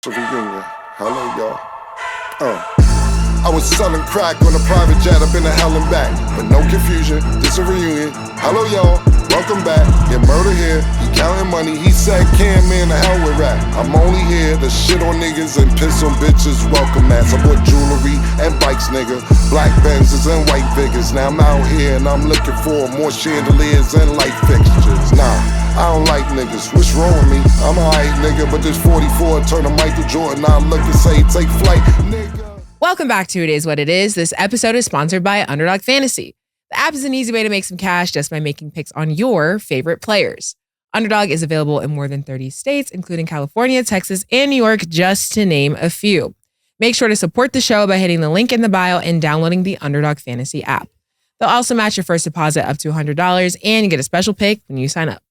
Reunion. Hello, y'all. I was selling crack on a private jet up in the hell and back. But no confusion, this a reunion. Hello, y'all. Welcome back. Get murder here. He counting money. He said, "Can man, the hell with rap. I'm only here to shit on niggas and piss on bitches. Welcome, ass. I bought jewelry and bikes, nigga. Black Benzes and white figures. Now I'm out here and I'm looking for more chandeliers and light fixtures. Nah. I don't like niggas, what's wrong with me? I'm a hype nigga, but this 44 turn to Michael Jordan. I look and say, take flight, nigga. Welcome back to It Is What It Is. This episode is sponsored by Underdog Fantasy. The app is an easy way to make some cash just by making picks on your favorite players. Underdog is available in more than 30 states, including California, Texas, and New York, just to name a few. Make sure to support the show by hitting the link in the bio and downloading the Underdog Fantasy app. They'll also match your first deposit up to $100, and you get a special pick when you sign up.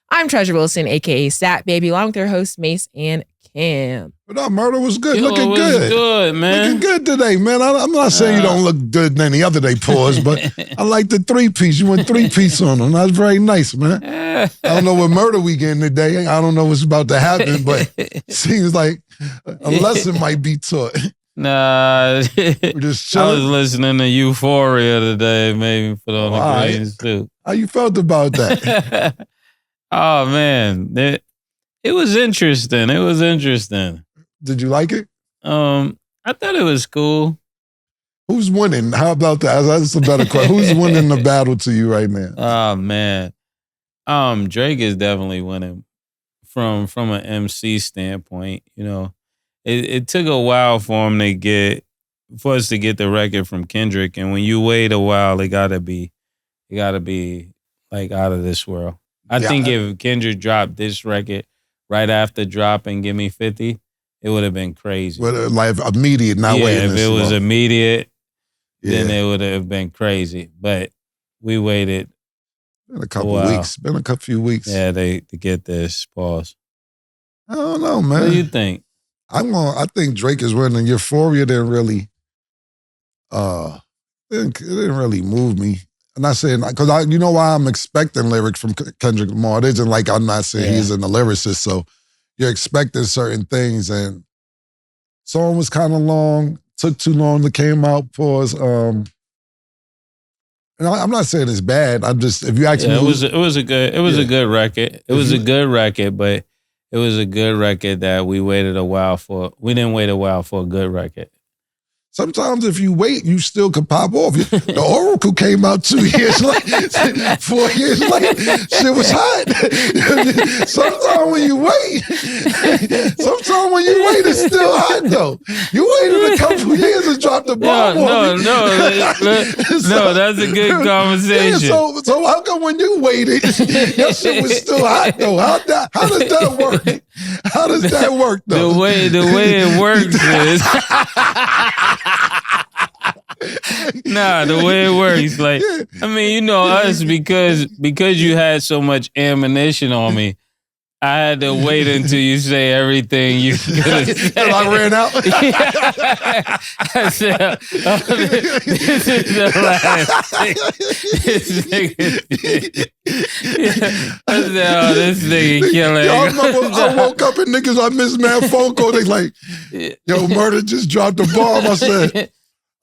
I'm Treasure Wilson, a.k.a. Stat Baby, along with their hosts, Mase and Cam. But our murder was good. Looking good, man. Looking good today, man. I'm not saying you don't look good than any other day, pause, but I like the three-piece. You went three-piece on them. That's very nice, man. I don't know what murder we getting today. I don't know what's about to happen, but seems like a lesson might be taught. Nah, We're just I was chilling. listening to EUPHORIA today, maybe put on the greens too. How you felt about that? Oh, man. It was interesting. Did you like it? I thought it was cool. Who's winning? How about that? That's a better question. Who's winning the battle to you right now? Oh, man. Drake is definitely winning from an MC standpoint. You know, it took a while for us to get the record from Kendrick. And when you wait a while, it gotta be like out of this world. I think if Kendrick dropped this record right after dropping Give Me 50, it would have been crazy. Like immediate, not waiting. If it was immediate, then it would have been crazy. But we waited. Been a couple weeks. Been a few weeks. Yeah, to get this. Pause. I don't know, man. What do you think? I think Drake is winning. Euphoria didn't really, it didn't really move me. I'm not saying, because you know why I'm expecting lyrics from Kendrick Lamar. It isn't like I'm not saying he's a lyricist, so you're expecting certain things. And song was kind of long, took too long to came out. Pause. And I'm not saying it's bad. I'm just, if you ask me, it was a good record. It was a good record, but it was a good record that we waited a while for. We didn't wait a while for a good record. Sometimes if you wait, you still can pop off. The Oracle came out 2 years late, 4 years late. Shit was hot. Sometimes when you wait, it's still hot though. You waited a couple years to drop the bomb on me. No, that's a good conversation. Yeah, so how come when you waited, your shit was still hot though? How does that work? How does that work though? The way it works is the way it works, like, I mean, you know us, because you had so much ammunition on me, I had to wait until you say everything you could say. I ran out. I said, this is the last thing this nigga did. I said, this nigga killing. Yo, I woke up and niggas, I missed mad phone call. They like, yo, murder just dropped the bomb. I said,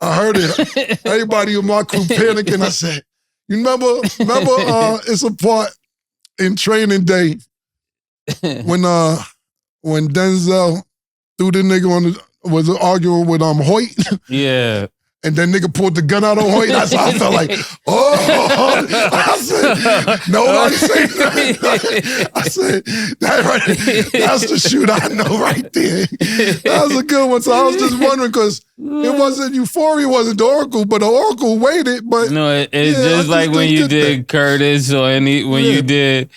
I heard it. Everybody in my crew panicking. I said, you remember it's a part in Training Day when Denzel threw the nigga was arguing with Hoyt. Yeah. And then nigga pulled the gun out on Hoyt. I felt like, I said, nobody say nothing. I said, that's the shoot I know right there. That was a good one. So I was just wondering, because it wasn't Euphoria, wasn't the Oracle, but the Oracle waited. But no, it's just like when you did Curtis or when you did,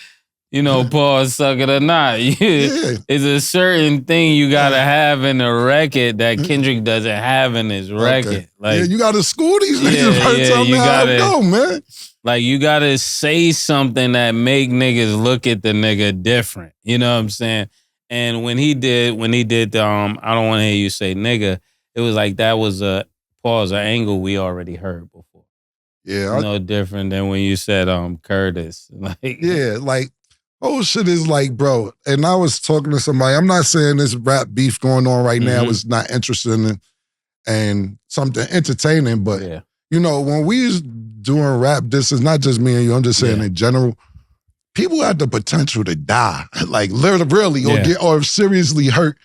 you know, Paul Suck It or Not. It's a certain thing you gotta have in a record that Kendrick doesn't have in his record. Okay. Like, you gotta school these niggas. Tell me how to go, man. Like, you gotta say something that make niggas look at the nigga different. You know what I'm saying? And when he did the I Don't Want to Hear You Say Nigga, it was like that was an angle we already heard before. Yeah. No different than when you said Curtis. Like, yeah, like, whole shit is like, bro, and I was talking to somebody, I'm not saying this rap beef going on right now is not interesting and something entertaining, but Yeah. you know, when we was doing rap, this is not just me and you, I'm just saying in general, people have the potential to die, like literally, or seriously hurt.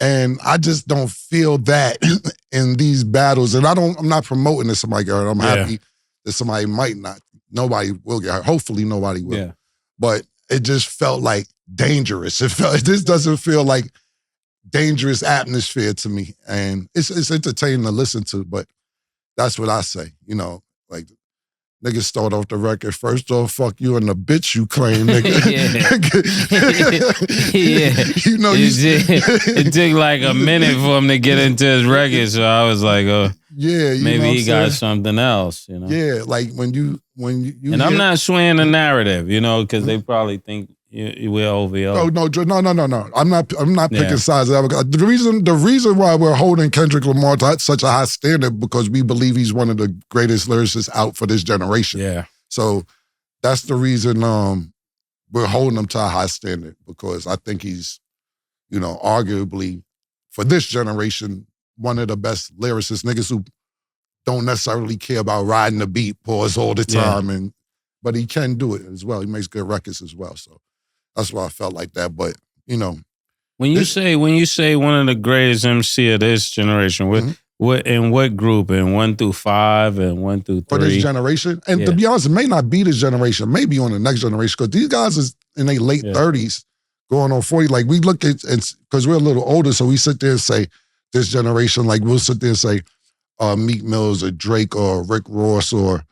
And I just don't feel that in these battles. And I'm not promoting that somebody got hurt. I'm happy that somebody might not. Nobody will get hurt. Hopefully nobody will. Yeah. But it just felt like dangerous. This doesn't feel like dangerous atmosphere to me. And it's entertaining to listen to, but that's what I say. You know, like niggas start off the record. First off, fuck you and the bitch you claim, nigga. You know, it took like a minute for him to get into his record, so I was like, oh, maybe he got something else, you know? Yeah, like when you and I'm not swaying the narrative, you know, because they probably think we're OVO. Oh no. I'm not picking sides. The reason why we're holding Kendrick Lamar to such a high standard because we believe he's one of the greatest lyricists out for this generation. Yeah. So that's the reason we're holding him to a high standard because I think he's, you know, arguably for this generation one of the best lyricists, niggas who don't necessarily care about riding the beat pause all the time, but he can do it as well. He makes good records as well. So that's why I felt like that. But, you know. When you say one of the greatest MC of this generation, what group? In 1 through 5 and 1 through 3? For this generation? And to be honest, it may not be this generation, maybe on the next generation, because these guys is in their late 30s, going on 40. Like we look at, because we're a little older, so we sit there and say, this generation, like we'll sit there and say, Meek Mills or Drake or Rick Ross or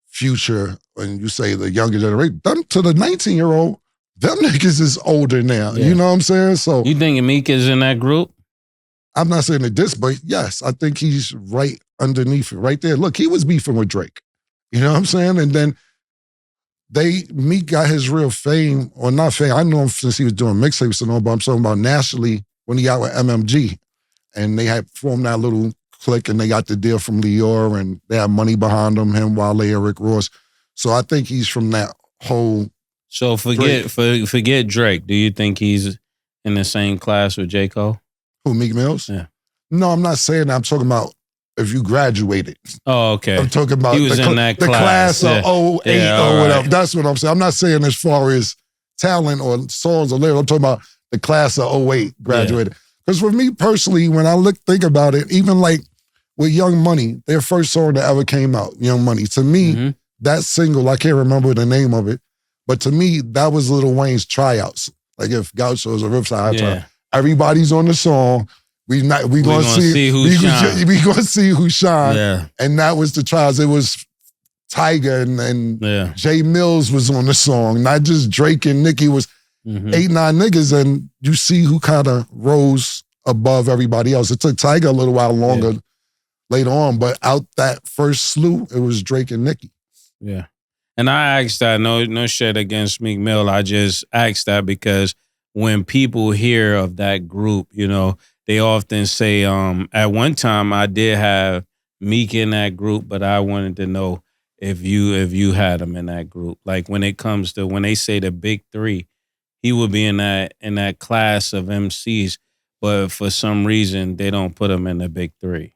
Future, and you say the younger generation, them to the 19-year-old, them niggas is older now. You know what I'm saying? So you think Meek is in that group? I'm not saying it this, but yes, I think he's right underneath it, right there. Look, he was beefing with Drake. You know what I'm saying? And then Meek got his real fame, or not fame. I know him since he was doing mixtapes and all, but I'm talking about nationally when he out with MMG. And they had formed that little clique and they got the deal from Lior and they had money behind them, him, Wale, and Rick Ross. So I think he's from that whole. So forget Drake. Do you think he's in the same class with J. Cole? Who, Meek Mills? Yeah. No, I'm not saying that. I'm talking about if you graduated. Oh, okay. I'm talking about he was in that the class of 08 or whatever. Right. That's what I'm saying. I'm not saying as far as talent or songs or lyrics. I'm talking about the class of 08 graduated. Because for me personally, when I think about it, even like with Young Money, their first song that ever came out, Young Money, to me, that single, I can't remember the name of it, but to me, that was Lil Wayne's tryouts. Like if Gauchos or Ripside tryouts. Everybody's on the song. We gonna see who shine. Yeah. And that was the tryouts. It was Tyga and Jay Mills was on the song, not just Drake and Nicki. Was 8, 9 niggas, and you see who kind of rose above everybody else. It took Tyga a little while longer later on, but out that first slew, it was Drake and Nicki. Yeah. And I asked that, no shit against Meek Mill. I just asked that because when people hear of that group, you know, they often say, at one time I did have Meek in that group, but I wanted to know if you had him in that group. Like when it comes to, when they say the big three, he would be in that class of MCs, but for some reason they don't put him in the big three.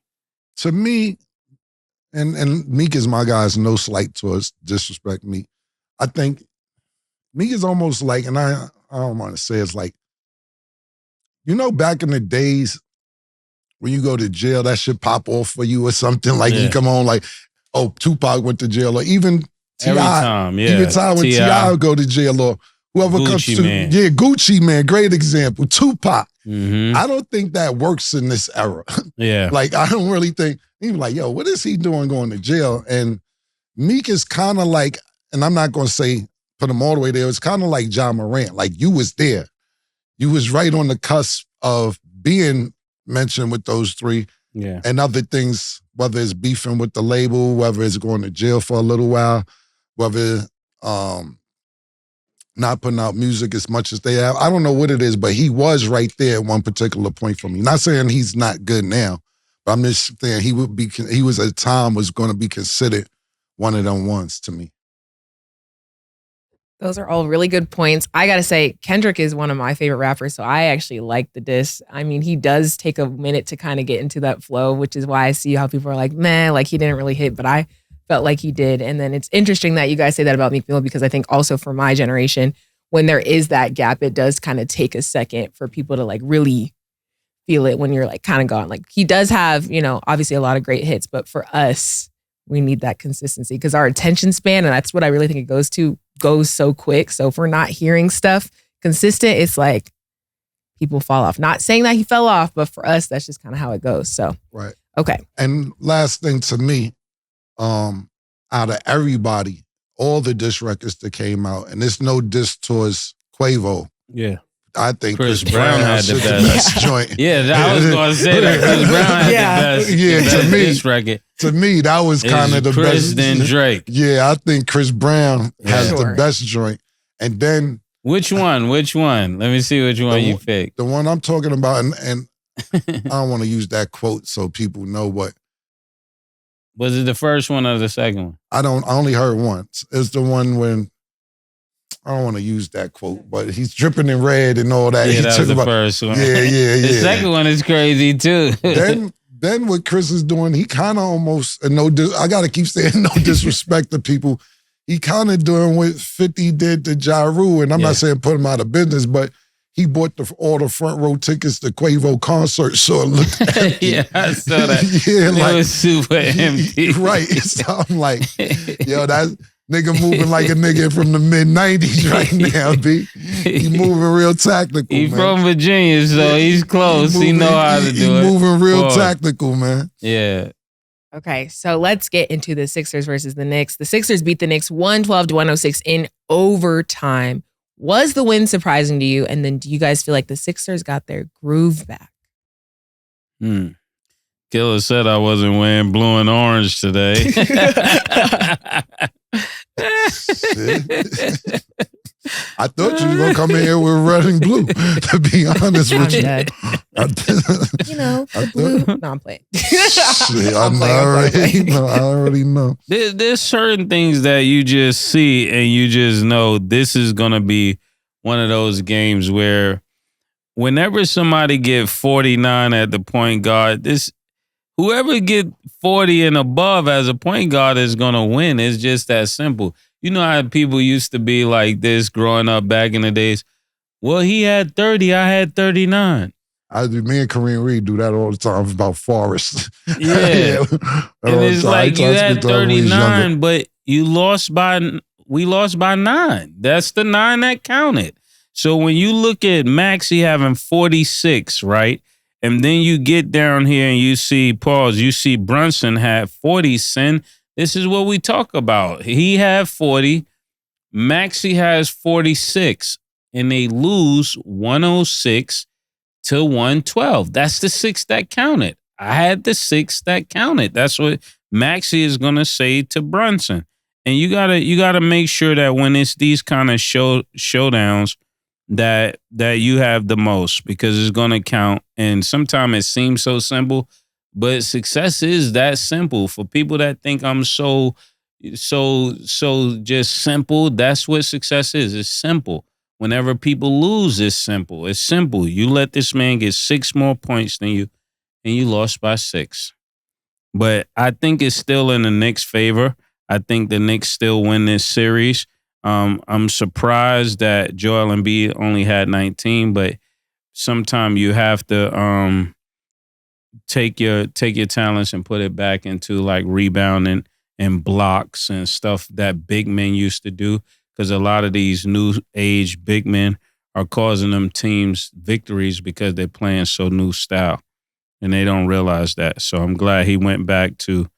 To me, and Meek is my guy, is no slight towards disrespect Meek. I think Meek is almost like, and I don't want to say it's like, you know, back in the days when you go to jail, that shit pop off for you or something. Like you come on like, oh, Tupac went to jail, or even T.I. Every time, Even time when T.I. would go to jail, or whoever Gucci comes to, Man. Gucci Man, great example. Tupac. Mm-hmm. I don't think that works in this era. Yeah. Like, I don't really think, even like, yo, what is he doing going to jail? And Meek is kind of like, and I'm not going to say put him all the way there, it's kind of like John Morant. Like, you was there. You was right on the cusp of being mentioned with those three. Yeah. And other things, whether it's beefing with the label, whether it's going to jail for a little while, whether not putting out music as much as they have. I don't know what it is, but he was right there at one particular point for me. Not saying he's not good now, but I'm just saying he was at a time was going to be considered one of them ones to me. Those are all really good points. I gotta say, Kendrick is one of my favorite rappers, so I actually like the diss. I mean, he does take a minute to kind of get into that flow, which is why I see how people are like, man, like he didn't really hit, but I felt like he did. And then it's interesting that you guys say that about Meek Mill, because I think also for my generation, when there is that gap, it does kind of take a second for people to like really feel it when you're like kind of gone. Like he does have, obviously a lot of great hits, but for us, we need that consistency because our attention span, and that's what I really think it goes so quick. So if we're not hearing stuff consistent, it's like people fall off. Not saying that he fell off, but for us, that's just kind of how it goes. So, right. Okay. And last thing to me, out of everybody, all the diss records that came out, and it's no diss towards Quavo. Yeah. I think Chris Brown had the best joint. Yeah, I was going to say that. Chris Brown had the best. Yeah, the to best me, diss record. To me, that was kind of the Chris best. Then Drake. Yeah, I think Chris Brown has the best joint. And then which one? Let me see which one you picked. The one I'm talking about, and I don't want to use that quote so people know what. Was it the first one or the second one? I only heard once. It's the one when, I don't want to use that quote, but he's dripping in red and all that. Yeah, that was the first one. Yeah. The second one is crazy too. Then what Chris is doing, he kind of almost, and I got to keep saying no disrespect to people, he kind of doing what 50 did to Ja Rule, and I'm not saying put him out of business, but he bought all the front row tickets to Quavo concert, so it looked empty. Yeah, I saw that. Yeah, it was super empty. Right. So I'm like, yo, that nigga moving like a nigga from the mid-90s right now, B. He moving real tactical, He man. from Virginia, so he's close. He know how to do it. He moving real tactical, man. Yeah. Okay, so let's get into the Sixers versus the Knicks. The Sixers beat the Knicks 112-106 in overtime. Was the win surprising to you? And then do you guys feel like the Sixers got their groove back? Killer said I wasn't wearing blue and orange today. I thought you were going to come in here with red and blue, to be honest with you. Blue. No, I'm playing. I already know. There's certain things that you just see and you just know this is going to be one of those games where whenever somebody get 49 at the point guard, whoever get 40 and above as a point guard is going to win. It's just that simple. You know how people used to be like this growing up back in the days? Well, he had 30, I had 39. Me and Kareem Reed do that all the time about Forrest. Yeah. And it's like you had 39, but we lost by 9. That's the 9 that counted. So when you look at Maxey having 46, right? And then you get down here and you see Brunson had 40, Sin. This is what we talk about. He had 40. Maxey has 46. And they lose 106 to 112. That's the 6 that counted. I had the 6 that counted. That's what Maxey is going to say to Brunson. And you gotta make sure that when it's these kind of showdowns that you have the most, because it's going to count. And sometimes it seems so simple, but success is that simple. For people that think I'm so just simple, that's what success is. It's simple. Whenever people lose, it's simple. It's simple. You let this man get 6 more points than you, and you lost by 6. But I think it's still in the Knicks' favor. I think the Knicks still win this series. I'm surprised that Joel Embiid only had 19, but sometimes you have to take your talents and put it back into like rebounding and blocks and stuff that big men used to do, because a lot of these new age big men are causing them teams victories because they're playing so new style, and they don't realize that. So I'm glad he went back to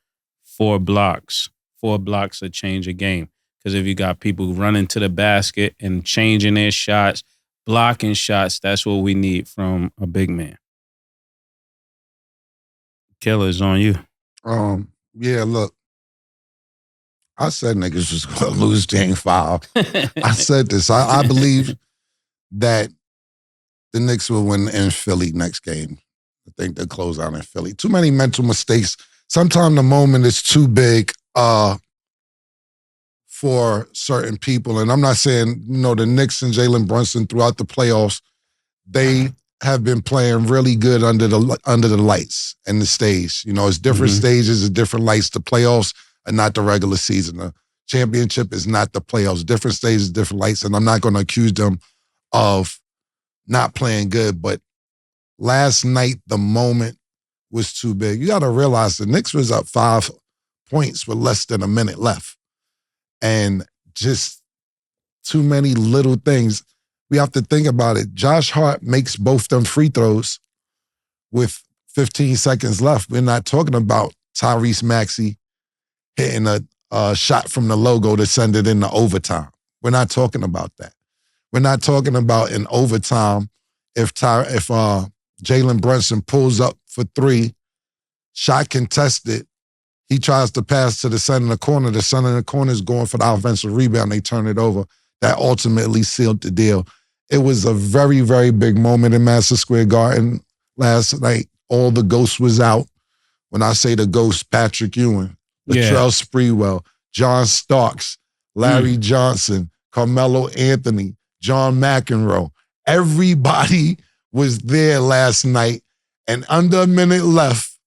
4 blocks. 4 blocks to change a game. Because if you got people running to the basket and changing their shots, blocking shots, that's what we need from a big man. Killer's on you. Yeah, look. I said niggas was going to lose game 5. I said this. I believe that the Knicks will win in Philly next game. I think they'll close out in Philly. Too many mental mistakes. Sometimes the moment is too big for certain people. And I'm not saying, the Knicks and Jalen Brunson throughout the playoffs, they have been playing really good under the lights and the stage. It's different stages, it's different lights. The playoffs are not the regular season. The championship is not the playoffs. Different stages, different lights. And I'm not going to accuse them of not playing good. But last night, the moment was too big. You got to realize the Knicks was up 5 points with less than a minute left. And just too many little things. We have to think about it. Josh Hart makes both them free throws with 15 seconds left. We're not talking about Tyrese Maxey hitting a shot from the logo to send it into overtime. We're not talking about that. We're not talking about in overtime if Jalen Brunson pulls up for 3, shot contested, he tries to pass to the center of the corner. The center of the corner is going for the offensive rebound. They turn it over. That ultimately sealed the deal. It was a very, very big moment in Madison Square Garden last night. All the ghosts was out. When I say the ghosts, Patrick Ewing, Latrell Sprewell, John Starks, Larry Johnson, Carmelo Anthony, John McEnroe. Everybody was there last night, and under a minute left,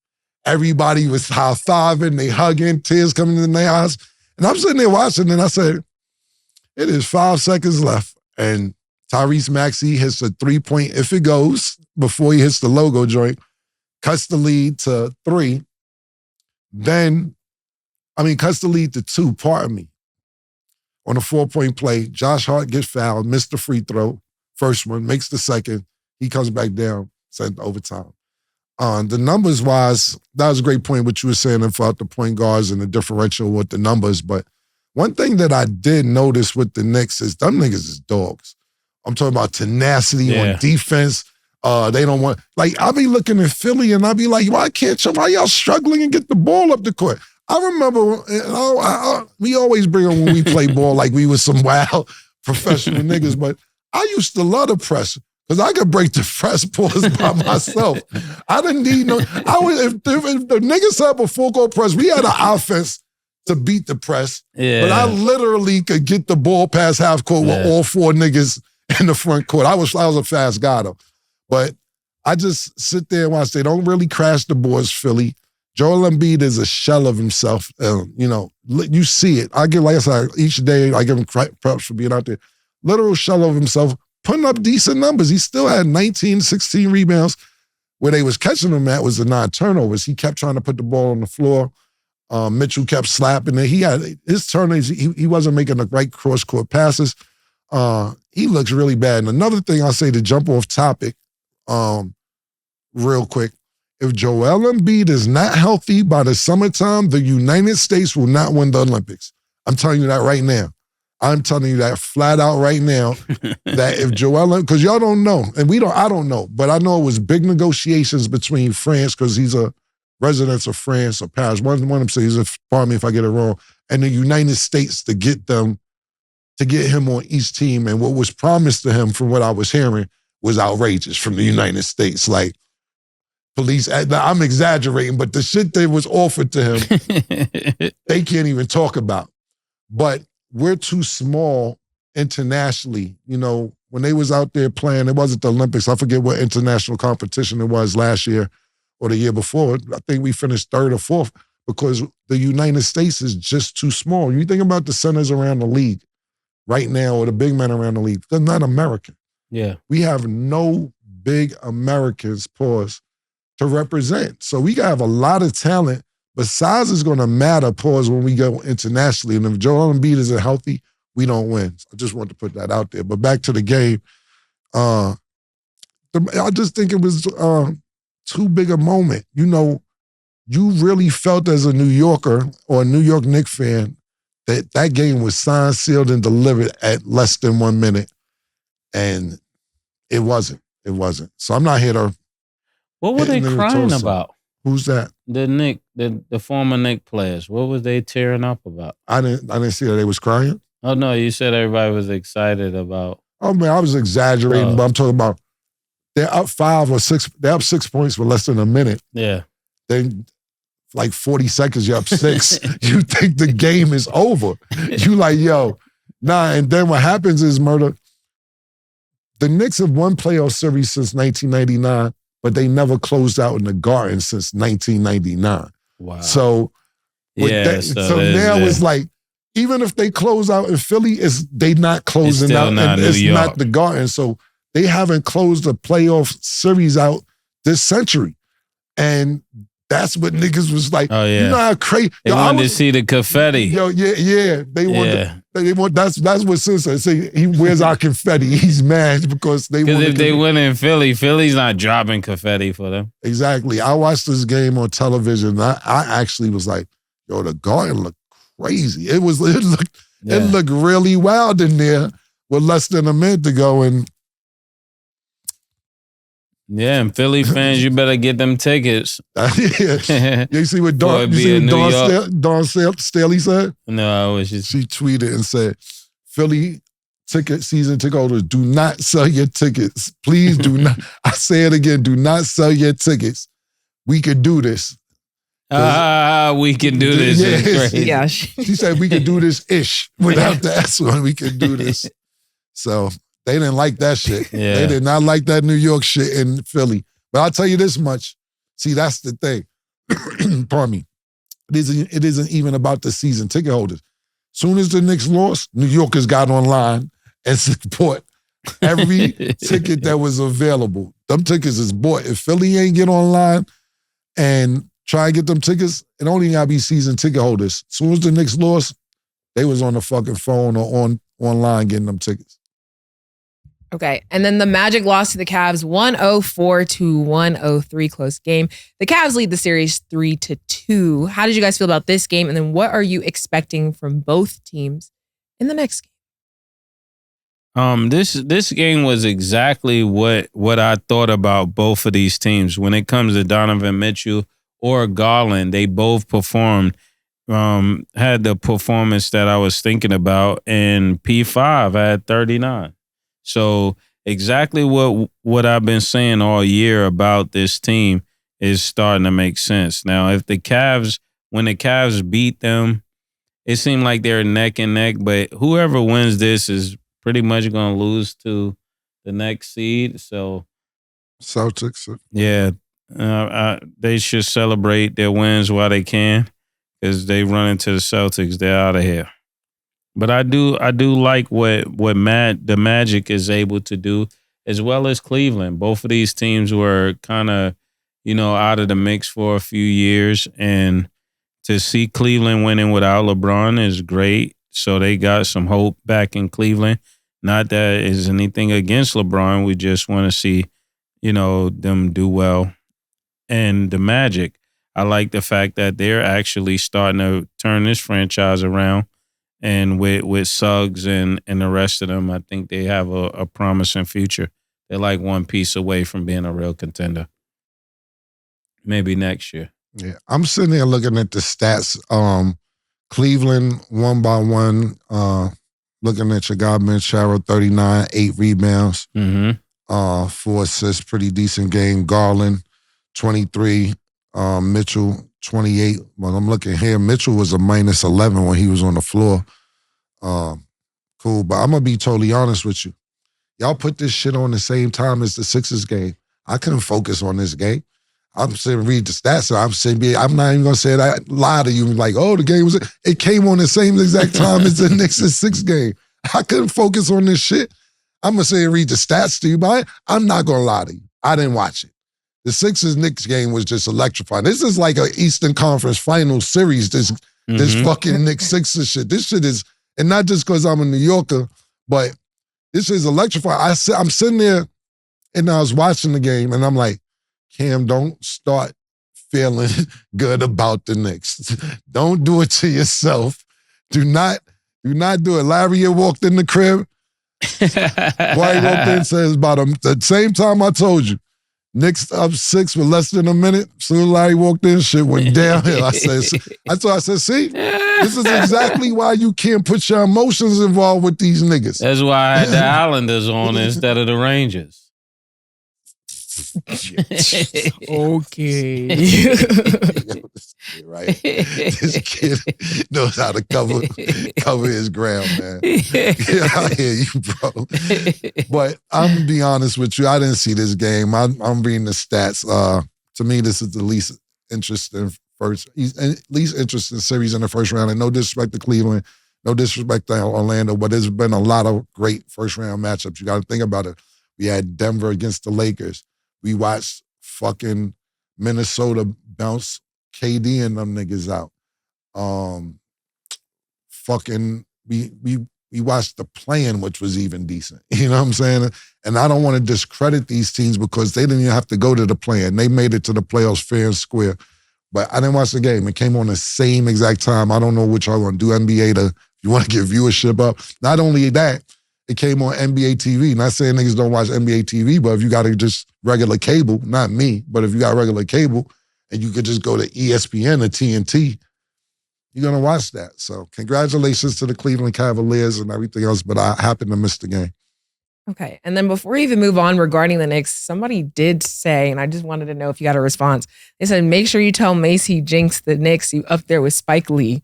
everybody was high-fiving, they hugging, tears coming in their eyes. And I'm sitting there watching, and I said, it is 5 seconds left. And Tyrese Maxey hits a 3-point, if it goes, before he hits the logo joint, cuts the lead to 3. Cuts the lead to 2, pardon me. On a 4-point play, Josh Hart gets fouled, missed the free throw, first one, makes the second. He comes back down, sent to overtime. The numbers-wise, that was a great point, what you were saying about the point guards and the differential with the numbers. But one thing that I did notice with the Knicks is them niggas is dogs. I'm talking about tenacity on defense. They don't want, I be looking at Philly and I be like, why y'all struggling and get the ball up the court? I remember, we always bring them when we play ball like we was some wild professional niggas, but I used to love the press. Because I could break the press pause by myself. I didn't need if the niggas had a full court press, we had an offense to beat the press. Yeah. But I literally could get the ball past half court with all 4 niggas in the front court. I was a fast guy though. But I just sit there and watch. They don't really crash the boards, Philly. Joel Embiid is a shell of himself. You see it. Like I said, each day I give him props for being out there. Literal shell of himself. Putting up decent numbers. He still had 19, 16 rebounds. Where they was catching him at was the 9 turnovers. He kept trying to put the ball on the floor. Mitchell kept slapping it. He had his turnovers. He wasn't making the right cross-court passes. He looks really bad. And another thing I'll say to jump off topic real quick, if Joel Embiid is not healthy by the summertime, the United States will not win the Olympics. I'm telling you that right now. I'm telling you that flat out right now, that if Joel, because y'all don't know, and I don't know, but I know it was big negotiations between France, because he's a resident of France or Paris. One of them says, pardon me if I get it wrong, and the United States to get him on each team. And what was promised to him, from what I was hearing, was outrageous from the United States. Like, police, I'm exaggerating, but the shit that was offered to him, they can't even talk about. But we're too small internationally. When they was out there playing, it wasn't the Olympics. I forget what international competition it was last year or the year before. I think we finished 3rd or 4th because the United States is just too small. You think about the centers around the league right now, or the big men around the league, they're not American. Yeah. We have no big Americans, to represent. So we have a lot of talent, but size is going to matter, when we go internationally. And if Joel Embiid isn't healthy, we don't win. I just want to put that out there. But back to the game, I just think it was too big a moment. You really felt as a New Yorker or a New York Knicks fan that game was signed, sealed, and delivered at less than 1 minute. And it wasn't. So I'm not here to... What were they crying about? Who's that? The former Knicks players. What was they tearing up about? I didn't see that they was crying. Oh no, you said everybody was excited about. Oh man, I was exaggerating, but I'm talking about they're up 5 or 6. They're up 6 points with less than a minute. Yeah. Then like 40 seconds, you're up 6. You think the game is over. You like, yo, nah. And then what happens is, Murder, the Knicks have won playoff series since 1999, but they never closed out in the Garden since 1999. Wow. So, now it's like, even if they close out in Philly, they not closing out. And it's not the Garden. So they haven't closed a playoff series out this century. And that's what niggas was like. Oh, yeah. You know how crazy. They wanted to see the confetti. Yo, yeah. They want. That's what Sis said. See, he wears our confetti. He's mad because they. Because if they win in Philly, Philly's not dropping confetti for them. Exactly. I watched this game on television. I actually was like, yo, the Garden looked crazy. It looked really wild in there with less than a minute to go. And yeah, and Philly fans, you better get them tickets. You see what Dawn Staley said? No, I was just... She tweeted and said, Philly season ticket holders, do not sell your tickets. Please do not. I say it again, do not sell your tickets. We could do this. We can do this. Yeah. She said we could do this-ish. Without the S one, we could do this. So they didn't like that shit. Yeah. They did not like that New York shit in Philly. But I'll tell you this much. See, that's the thing. Pardon me. It isn't even about the season ticket holders. Soon as the Knicks lost, New Yorkers got online and support every ticket that was available. Them tickets is bought. If Philly ain't get online and try and get them tickets, it only gotta be season ticket holders. As soon as the Knicks lost, they was on the fucking phone or online getting them tickets. Okay. And then the Magic lost to the Cavs 104-103, close game. The Cavs lead the series 3-2. How did you guys feel about this game? And then what are you expecting from both teams in the next game? This game was exactly what I thought about both of these teams. When it comes to Donovan Mitchell or Garland, they both performed, had the performance that I was thinking about, and P5 had 39. So exactly what I've been saying all year about this team is starting to make sense. Now, when the Cavs beat them, it seemed like they're neck and neck, but whoever wins this is pretty much going to lose to the next seed. So Celtics. Yeah. They should celebrate their wins while they can, because they run into the Celtics, they're out of here. But I do like what the Magic is able to do, as well as Cleveland. Both of these teams were kind of, out of the mix for a few years, and to see Cleveland winning without LeBron is great. So they got some hope back in Cleveland. Not that is anything against LeBron. We just want to see, them do well. And the Magic, I like the fact that they're actually starting to turn this franchise around. And with Suggs and the rest of them, I think they have a promising future. They're like one piece away from being a real contender. Maybe next year. Yeah, I'm sitting there looking at the stats. Cleveland, 1-by-1. Looking at your guy, Charo, 39, 8 rebounds, 4 assists, pretty decent game. Garland, 23. Mitchell, 28. Well, I'm looking here. Mitchell was a minus 11 when he was on the floor. Cool, but I'm going to be totally honest with you. Y'all put this shit on the same time as the Sixers game. I couldn't focus on this game. I'm sitting read the stats. I'm not even going to say that, lie to you. Like, the game was, it came on the same exact time as the Knicks' 6th game. I couldn't focus on this shit. I'm going to say and read the stats to you, but I'm not going to lie to you. I didn't watch it. The Sixers-Knicks game was just electrifying. This is like an Eastern Conference Finals series, this fucking Knicks-Sixers shit. This shit is, and not just because I'm a New Yorker, but this is electrifying. I'm sitting there, and I was watching the game, and I'm like, Cam, don't start feeling good about the Knicks. Don't do it to yourself. Do not do it. Larry had walked in the crib. Boy, he walked in and says, about the same time I told you, Knicks up 6 with less than a minute. Soon as Larry walked in, shit went downhill. I said, see, this is exactly why you can't put your emotions involved with these niggas. That's why I had the Islanders on instead of the Rangers. Okay. Right? This kid knows how to cover his ground, man. I hear you, bro. But I'm gonna be honest with you. I didn't see this game. I'm reading the stats. To me, this is the least interesting series in the first round. And no disrespect to Cleveland, no disrespect to Orlando, but there's been a lot of great first round matchups. You got to think about it. We had Denver against the Lakers. We watched fucking Minnesota bounce KD and them niggas out. We watched the play-in, which was even decent. You know what I'm saying? And I don't want to discredit these teams because they didn't even have to go to the play-in. They made it to the playoffs fair and square. But I didn't watch the game. It came on the same exact time. I don't know what y'all want to do NBA if you want to get viewership up. Not only that, it came on NBA TV. Not saying niggas don't watch NBA TV, but if you got just regular cable, not me, but if you got regular cable and you could just go to ESPN or TNT, you're going to watch that. So congratulations to the Cleveland Cavaliers and everything else, but I happened to miss the game. Okay. And then before we even move on regarding the Knicks, somebody did say, and I just wanted to know if you got a response. They said, make sure you tell Mase he jinxed the Knicks. You up there with Spike Lee.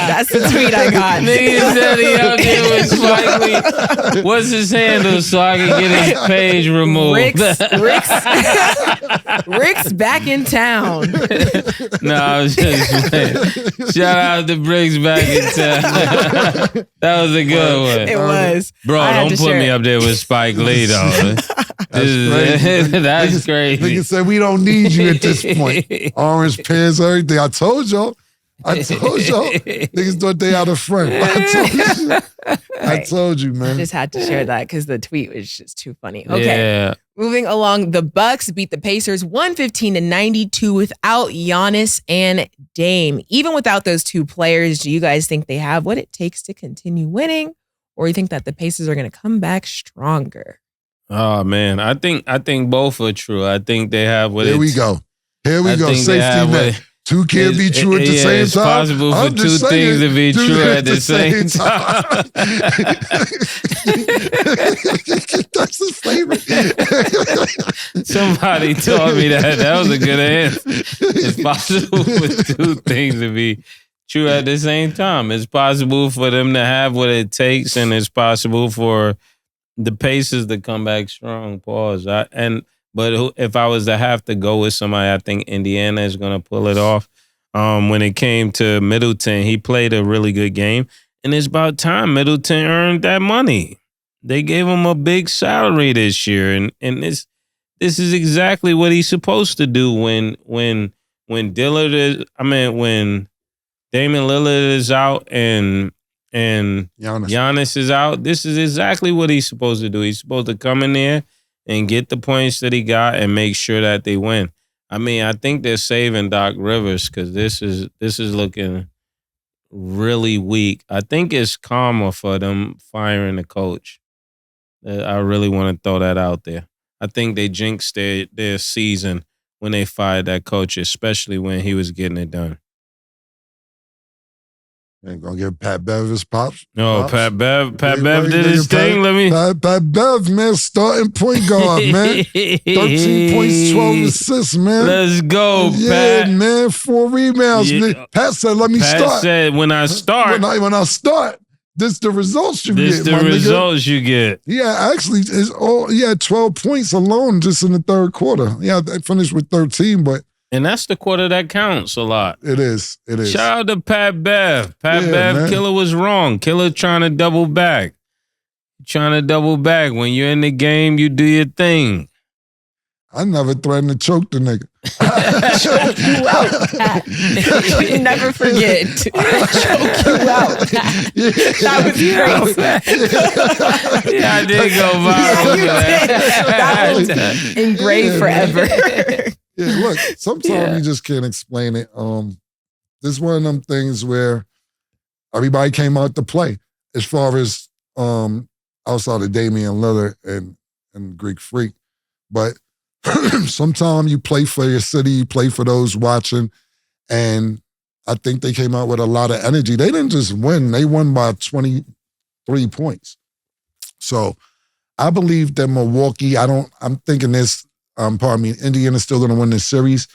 That's the tweet I got. Nigga said he up there with Spike Lee. What's his handle so I can get his page removed? Rick's back in town. No, I was just playing. Shout out to Bricks back in town. That was a good one. It was. Bro, don't put me up there with Spike Lee, though. That's crazy. Nigga said, we don't need you at this point. Orange pants, everything. I told y'all. Niggas thought they out of front. I told you, man. I just had to share that because the tweet was just too funny. Okay. Yeah. Moving along, the Bucks beat the Pacers 115-92 without Giannis and Dame. Even without those two players, do you guys think they have what it takes to continue winning? Or you think that the Pacers are going to come back stronger? Oh, man. I think both are true. I think they have what Here we go. Safety net. Two can't be true at the same time. It's possible for two things to be true at the same time. That's his favorite. Somebody told me that. That was a good answer. It's possible for two things to be true at the same time. It's possible for them to have what it takes, and it's possible for the Pacers to come back strong. Pause. But if I was to have to go with somebody, I think Indiana is going to pull it off. When it came to Middleton, he played a really good game. And it's about time Middleton earned that money. They gave him a big salary this year. And this is exactly what he's supposed to do when Damian Lillard is out and Giannis is out. This is exactly what he's supposed to do. He's supposed to come in there and get the points that he got and make sure that they win. I mean, I think they're saving Doc Rivers because this is looking really weak. I think it's karma for them firing the coach. I really want to throw that out there. I think they jinxed their season when they fired that coach, especially when he was getting it done. Ain't gonna give Pat Bev his pops. No, Pat Bev did his thing. Pat Bev, man, starting point guard, man. 13 points, 12 assists, man. Let's go, yeah, Pat. Man, 4 rebounds. Yeah. Pat said, let me start. Pat said, when I start. When I start, this the results you get, This the results you get. Yeah, actually, he had 12 points alone just in the third quarter. Yeah, they finished with 13, but. And that's the quarter that counts a lot. It is. Shout out to Pat Bev. Pat Bev, man. Killer was wrong. Killer trying to double back. When you're in the game, you do your thing. I never threatened to choke the nigga. Choke you out, Pat. You never forget. Choke you out, Pat. That was great. Yeah, I did go viral. That was engraved forever. Yeah, look, sometimes you just can't explain it. This is one of them things where everybody came out to play as far as outside of Damian Lillard and Greek Freak. But sometimes you play for your city, you play for those watching, and I think they came out with a lot of energy. They didn't just win, they won by 23 points. So I believe that Milwaukee, I'm thinking this, Indiana's still going to win this series.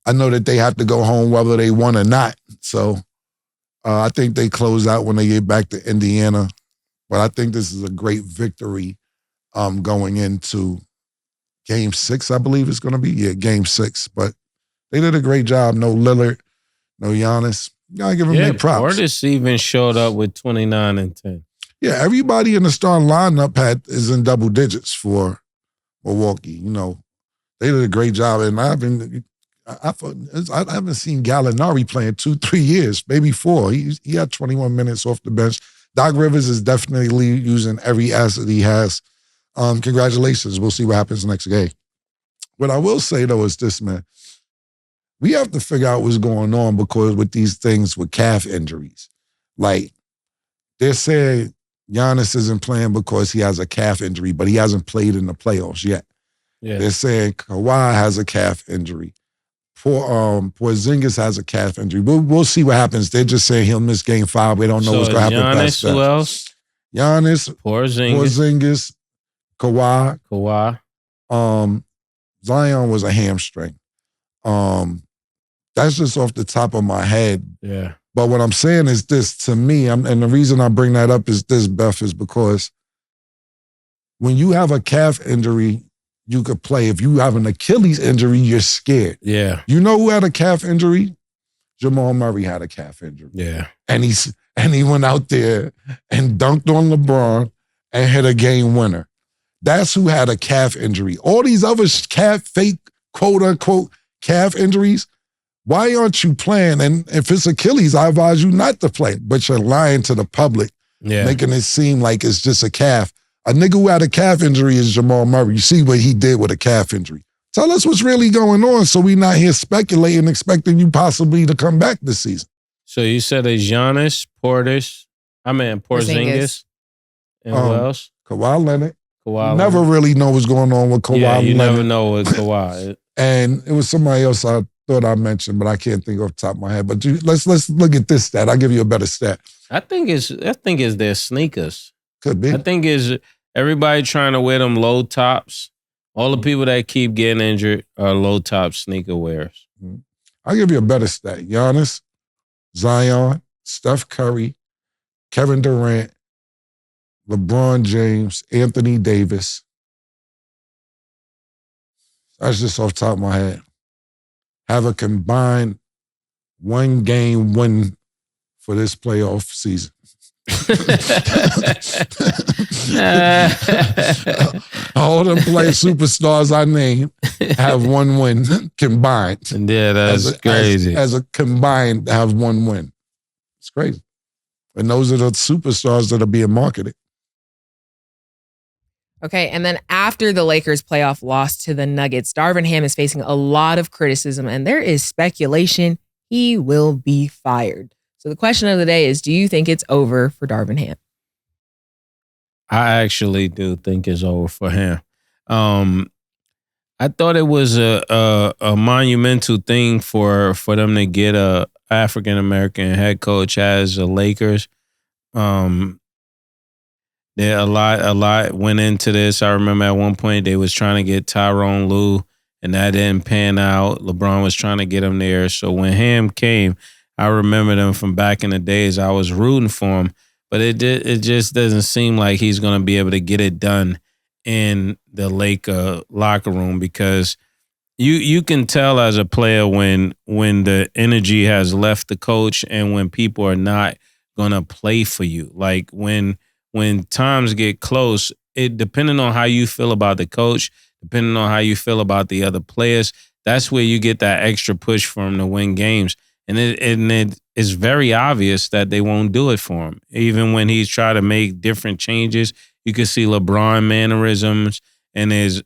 I know that they have to go home whether they won or not. So I think they close out when they get back to Indiana. But I think this is a great victory going into Game 6, I believe it's going to be. Yeah, Game 6. But they did a great job. No Lillard, no Giannis. You got to give them their props. Portis even showed up with 29 and 10. Yeah, everybody in the starting lineup is in double digits for Milwaukee. You know, they did a great job. And I haven't seen Gallinari play in 2-3 years, maybe 4. He had 21 minutes off the bench. Doc Rivers is definitely using every asset he has. Congratulations. We'll see what happens next game. What I will say, though, is this, man. We have to figure out what's going on because with these things with calf injuries. Like, they're saying Giannis isn't playing because he has a calf injury, but he hasn't played in the playoffs yet. Yeah. They're saying Kawhi has a calf injury. Porzingis has a calf injury. We'll see what happens. They're just saying he'll miss Game 5. We don't know what's going to happen past that. Who else? Giannis, Porzingis, Kawhi. Zion was a hamstring. That's just off the top of my head. Yeah. But what I'm saying is this to me, and the reason I bring that up is this, Beth, is because when you have a calf injury, you could play. If you have an Achilles injury, you're scared. Yeah. You know who had a calf injury? Jamal Murray had a calf injury. Yeah. And he went out there and dunked on LeBron and hit a game winner. That's who had a calf injury. All these other fake, quote unquote, calf injuries, why aren't you playing? And if it's Achilles, I advise you not to play. But you're lying to the public, making it seem like it's just a calf. A nigga who had a calf injury is Jamal Murray. You see what he did with a calf injury. Tell us what's really going on so we're not here speculating, expecting you possibly to come back this season. So you said it's Giannis, Porzingis, and who else? Kawhi Leonard. Never really know what's going on with Kawhi Leonard. You never know with Kawhi. And it was somebody else I thought I mentioned, but I can't think off the top of my head. But let's look at this stat. I'll give you a better stat. I think it's their sneakers. Could be. I think it's everybody trying to wear them low tops. All the people that keep getting injured are low top sneaker wearers. I'll give you a better stat. Giannis, Zion, Steph Curry, Kevin Durant, LeBron James, Anthony Davis. That's just off the top of my head. Have a combined 1-game win for this playoff season. All them play superstars I named have 1 win combined. Yeah, that's crazy. As a combined, have 1 win. It's crazy. And those are the superstars that are being marketed. Okay, and then after the Lakers playoff loss to the Nuggets, Darvin Ham is facing a lot of criticism, and there is speculation he will be fired. So the question of the day is, do you think it's over for Darvin Ham? I actually do think it's over for him. I thought it was a monumental thing for them to get a African-American head coach as the Lakers. A lot went into this. I remember at one point they was trying to get Tyronn Lue, and that didn't pan out. LeBron was trying to get him there. So when Ham came, I remember them from back in the days. I was rooting for him, but it just doesn't seem like he's going to be able to get it done in the Laker locker room, because you can tell as a player when the energy has left the coach and when people are not going to play for you. Like when times get close, it depending on how you feel about the coach, depending on how you feel about the other players, that's where you get that extra push for him to win games. And it is very obvious that they won't do it for him. Even when he's trying to make different changes, you can see LeBron mannerisms and his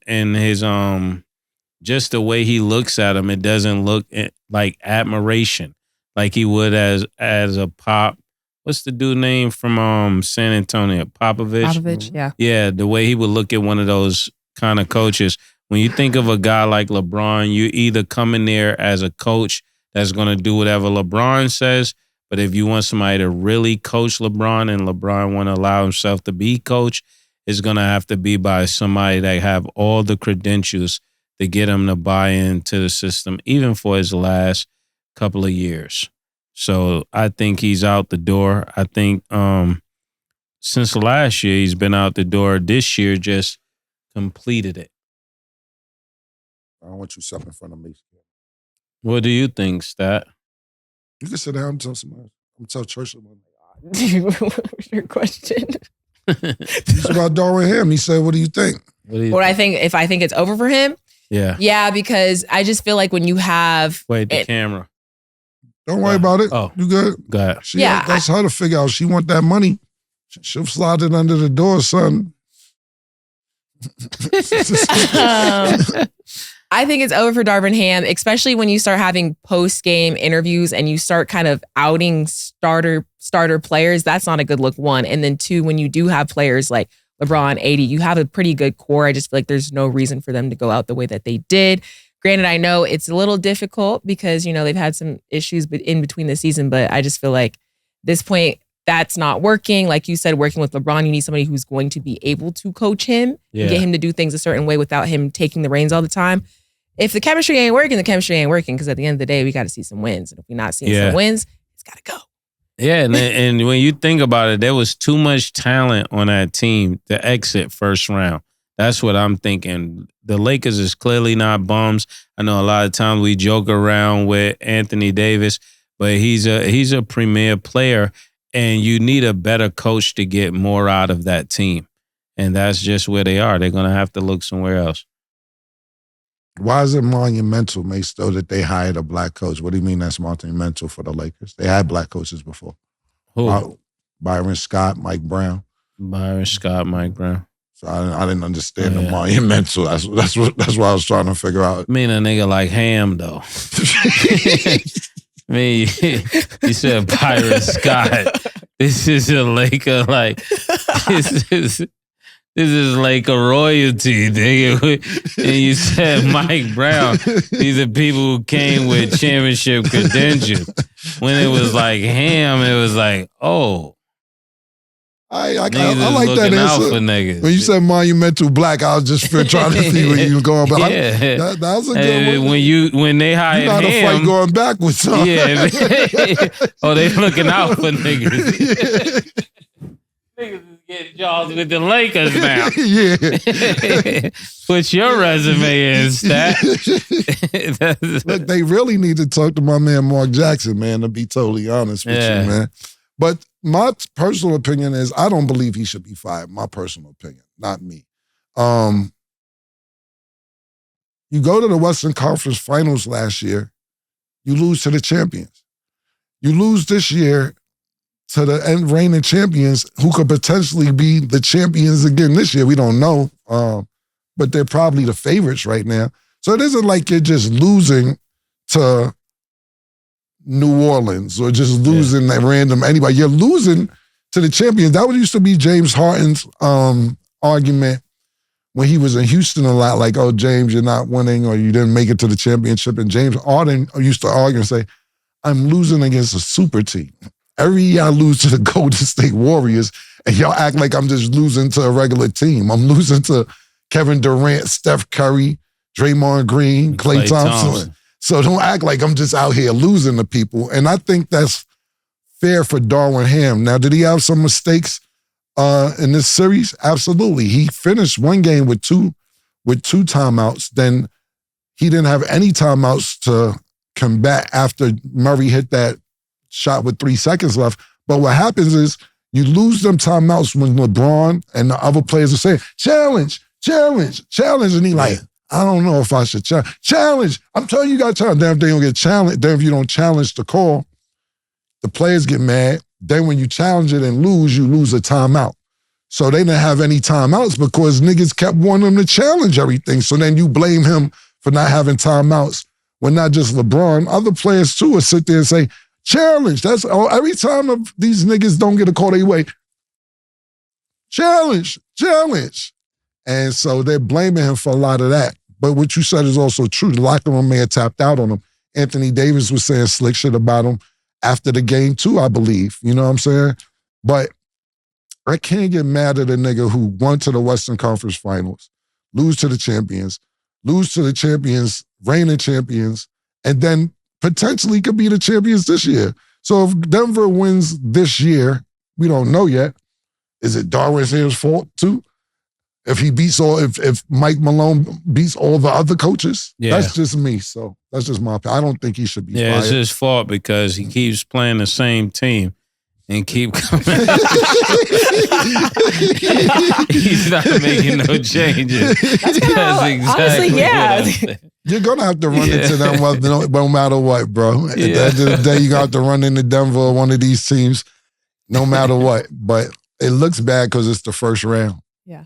just the way he looks at him. It doesn't look like admiration, like he would as a Pop. What's the dude name from San Antonio? Popovich, yeah. Yeah, the way he would look at one of those kind of coaches. When you think of a guy like LeBron, you either come in there as a coach that's going to do whatever LeBron says, but if you want somebody to really coach LeBron and LeBron want to allow himself to be coach, it's going to have to be by somebody that have all the credentials to get him to buy into the system, even for his last couple of years. So I think he's out the door. I think since last year, he's been out the door. This year just completed it. I don't want you sitting in front of me. What do you think, Stat? You can sit down and tell somebody. I'm tell Church about What's your question? It's about Darvin Ham. He said, "What do you think?" What I think, if I think it's over for him? Yeah, because I just feel like when you have the camera. Don't worry about it. Oh, you good? Go ahead. That's her to figure out. She want that money. She'll slide it under the door, son. I think it's over for Darvin Ham, especially when you start having post-game interviews and you start kind of outing starter players. That's not a good look, one. And then two, when you do have players like LeBron, AD, you have a pretty good core. I just feel like there's no reason for them to go out the way that they did. Granted, I know it's a little difficult because, they've had some issues in between the season, but I just feel like at this point, that's not working. Like you said, working with LeBron, you need somebody who's going to be able to coach him and get him to do things a certain way without him taking the reins all the time. If the chemistry ain't working, the chemistry ain't working, because at the end of the day, we got to see some wins. And if we're not seeing some wins, it's got to go. Yeah, and when you think about it, there was too much talent on that team to exit first round. That's what I'm thinking. The Lakers is clearly not bums. I know a lot of times we joke around with Anthony Davis, but he's a premier player, and you need a better coach to get more out of that team. And that's just where they are. They're going to have to look somewhere else. Why is it monumental, Mase, though, that they hired a black coach? What do you mean that's monumental for the Lakers? They had black coaches before. Who? Byron Scott, Mike Brown. Byron Scott, Mike Brown. So I didn't understand the monumental. That's what I was trying to figure out. I mean, a nigga like Ham, though. I mean, you said Byron Scott. This is a Laker, like, this is like a royalty, nigga. And you said Mike Brown. These are people who came with championship credentials. When it was like Ham, it was like, oh. I like that answer. For niggas. When you said monumental black, I was just trying to see where you were going. But that was a good one. When they hired Ham, you got to fight going backwards. Huh? Yeah. Oh, they looking out for niggas. Niggas is getting jobs with the Lakers now. Yeah. Put your resume in, Stat. Look, they really need to talk to my man Mark Jackson, man, to be totally honest with you, man. But my personal opinion is I don't believe he should be fired. My personal opinion, not me. You go to the Western Conference Finals last year, you lose to the champions. You lose this year to the reigning champions who could potentially be the champions again this year. We don't know, but they're probably the favorites right now. So it isn't like you're just losing to New Orleans or just losing that random anybody. You're losing to the champions. That used to be James Harden's argument when he was in Houston a lot, like, oh, James, you're not winning or you didn't make it to the championship. And James Harden used to argue and say, I'm losing against a super team. Every year I lose to the Golden State Warriors and y'all act like I'm just losing to a regular team. I'm losing to Kevin Durant, Steph Curry, Draymond Green, Klay Thompson. So don't act like I'm just out here losing to people. And I think that's fair for Darvin Ham. Now, did he have some mistakes in this series? Absolutely. He finished one game with two timeouts. Then he didn't have any timeouts to combat after Murray hit that shot with 3 seconds left. But what happens is you lose them timeouts when LeBron and the other players are saying, challenge, challenge, challenge. And he like, I don't know if I should challenge. I'm telling you, you got to challenge. Then if they don't get challenged, then if you don't challenge the call, the players get mad. Then when you challenge it and lose, you lose a timeout. So they didn't have any timeouts because niggas kept wanting them to challenge everything. So then you blame him for not having timeouts. When not just LeBron, other players too will sit there and say, challenge. That's every time these niggas don't get a call, they wait. Challenge, challenge. And so they're blaming him for a lot of that. But what you said is also true. The locker room may have tapped out on him. Anthony Davis was saying slick shit about him after the game too, I believe. You know what I'm saying? But I can't get mad at a nigga who won to the Western Conference Finals, lose to the champions, reigning champions, and then potentially could be the champions this year. So if Denver wins this year, we don't know yet. Is it Darvin Ham's fault too? If Mike Malone beats all the other coaches, that's just me. So that's just my opinion. I don't think he should be fired. It's his fault because he keeps playing the same team and keep coming. He's not making no changes. That's exactly honestly, yeah. You're gonna have to run into them no matter what, bro. At the end of the day, you're gonna have to run into Denver or one of these teams, no matter what. But it looks bad because it's the first round. Yeah.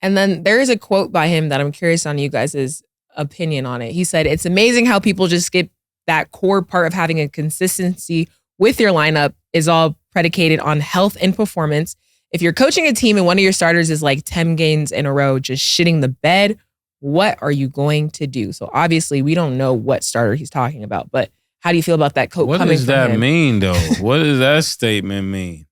And then there is a quote by him that I'm curious on you guys' opinion on it. He said, "It's amazing how people just skip that core part of having a consistency with your lineup is all predicated on health and performance. If you're coaching a team and one of your starters is like 10 games in a row just shitting the bed, what are you going to do?" So obviously we don't know what starter he's talking about, but how do you feel about that quote coming from him? What does that mean though? What does that statement mean?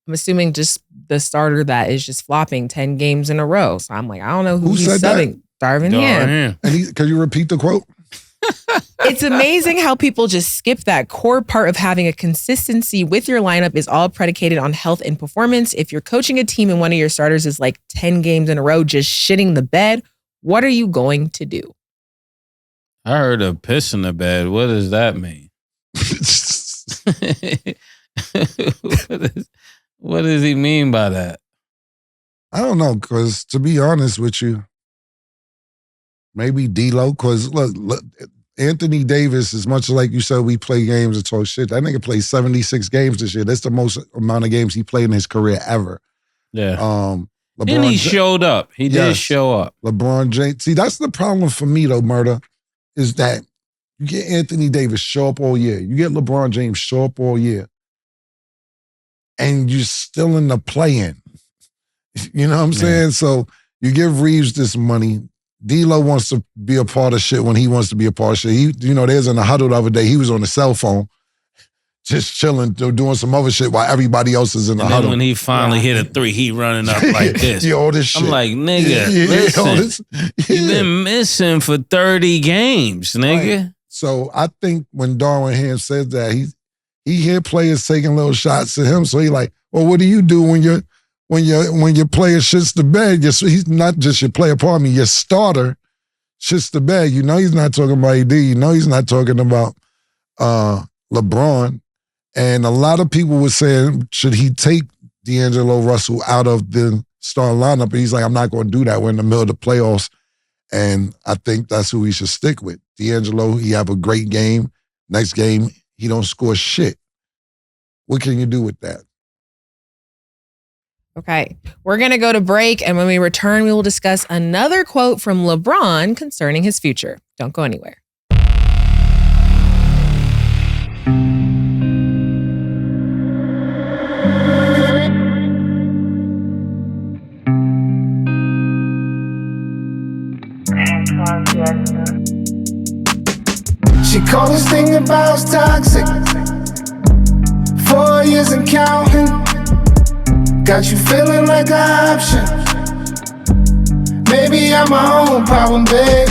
I'm assuming just the starter that is just flopping 10 games in a row. So I'm like, I don't know who he's subbing. Darvin Ham. And can you repeat the quote? It's amazing how people just skip that core part of having a consistency with your lineup is all predicated on health and performance. If you're coaching a team and one of your starters is like 10 games in a row just shitting the bed, what are you going to do? I heard a piss in the bed. What does that mean? What does he mean by that? I don't know, because to be honest with you, maybe D-Lo, because look, Anthony Davis, as much as like you said, we play games and talk shit, that nigga played 76 games this year. That's the most amount of games he played in his career ever. Yeah. LeBron and he showed up. He did show up. LeBron James. See, that's the problem for me though, Murder, is that you get Anthony Davis show up all year. You get LeBron James show up all year. And you're still in the play-in. You know what I'm saying? So you give Reeves this money. D-Lo wants to be a part of shit when he wants to be a part of shit. There's in the huddle the other day, he was on the cell phone, just chilling, doing some other shit while everybody else is in the huddle. When he finally hit a three, he running up like this. All this shit. I'm like, nigga, listen, you've been missing for 30 games, nigga. Right. So I think when Darvin Ham says that, he hear players taking little shots at him. So he like, well, what do you do when your player shits the bed? He's not just your player, pardon me, your starter shits the bed. You know he's not talking about AD. You know he's not talking about LeBron. And a lot of people were saying, should he take D'Angelo Russell out of the starting lineup? And he's like, I'm not going to do that. We're in the middle of the playoffs. And I think that's who we should stick with. D'Angelo, he have a great game. Next game, he don't score shit. What can you do with that? Okay, we're going to go to break. And when we return, we will discuss another quote from LeBron concerning his future. Don't go anywhere. She called this thing about toxic. 4 years and counting. Got you feeling like an option. Maybe I'm my own problem, babe.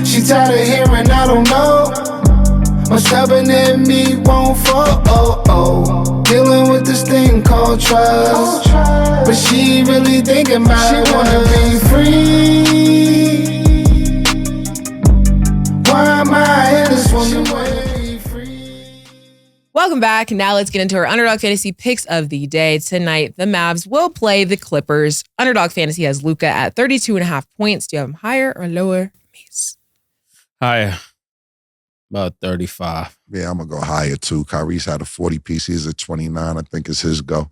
She tired of hearing I don't know. My stubborn in me won't fall. Dealing with this thing called trust. But she really thinking about it. She wanna be free. Why am I in this woman way free? Welcome back. Now let's get into our Underdog Fantasy picks of the day. Tonight, the Mavs will play the Clippers. Underdog Fantasy has Luka at 32.5 points. Do you have him higher or lower? Mase. Higher. About 35. Yeah, I'm going to go higher too. Kyrie's had a 40 piece. He's at 29. I think it's his go.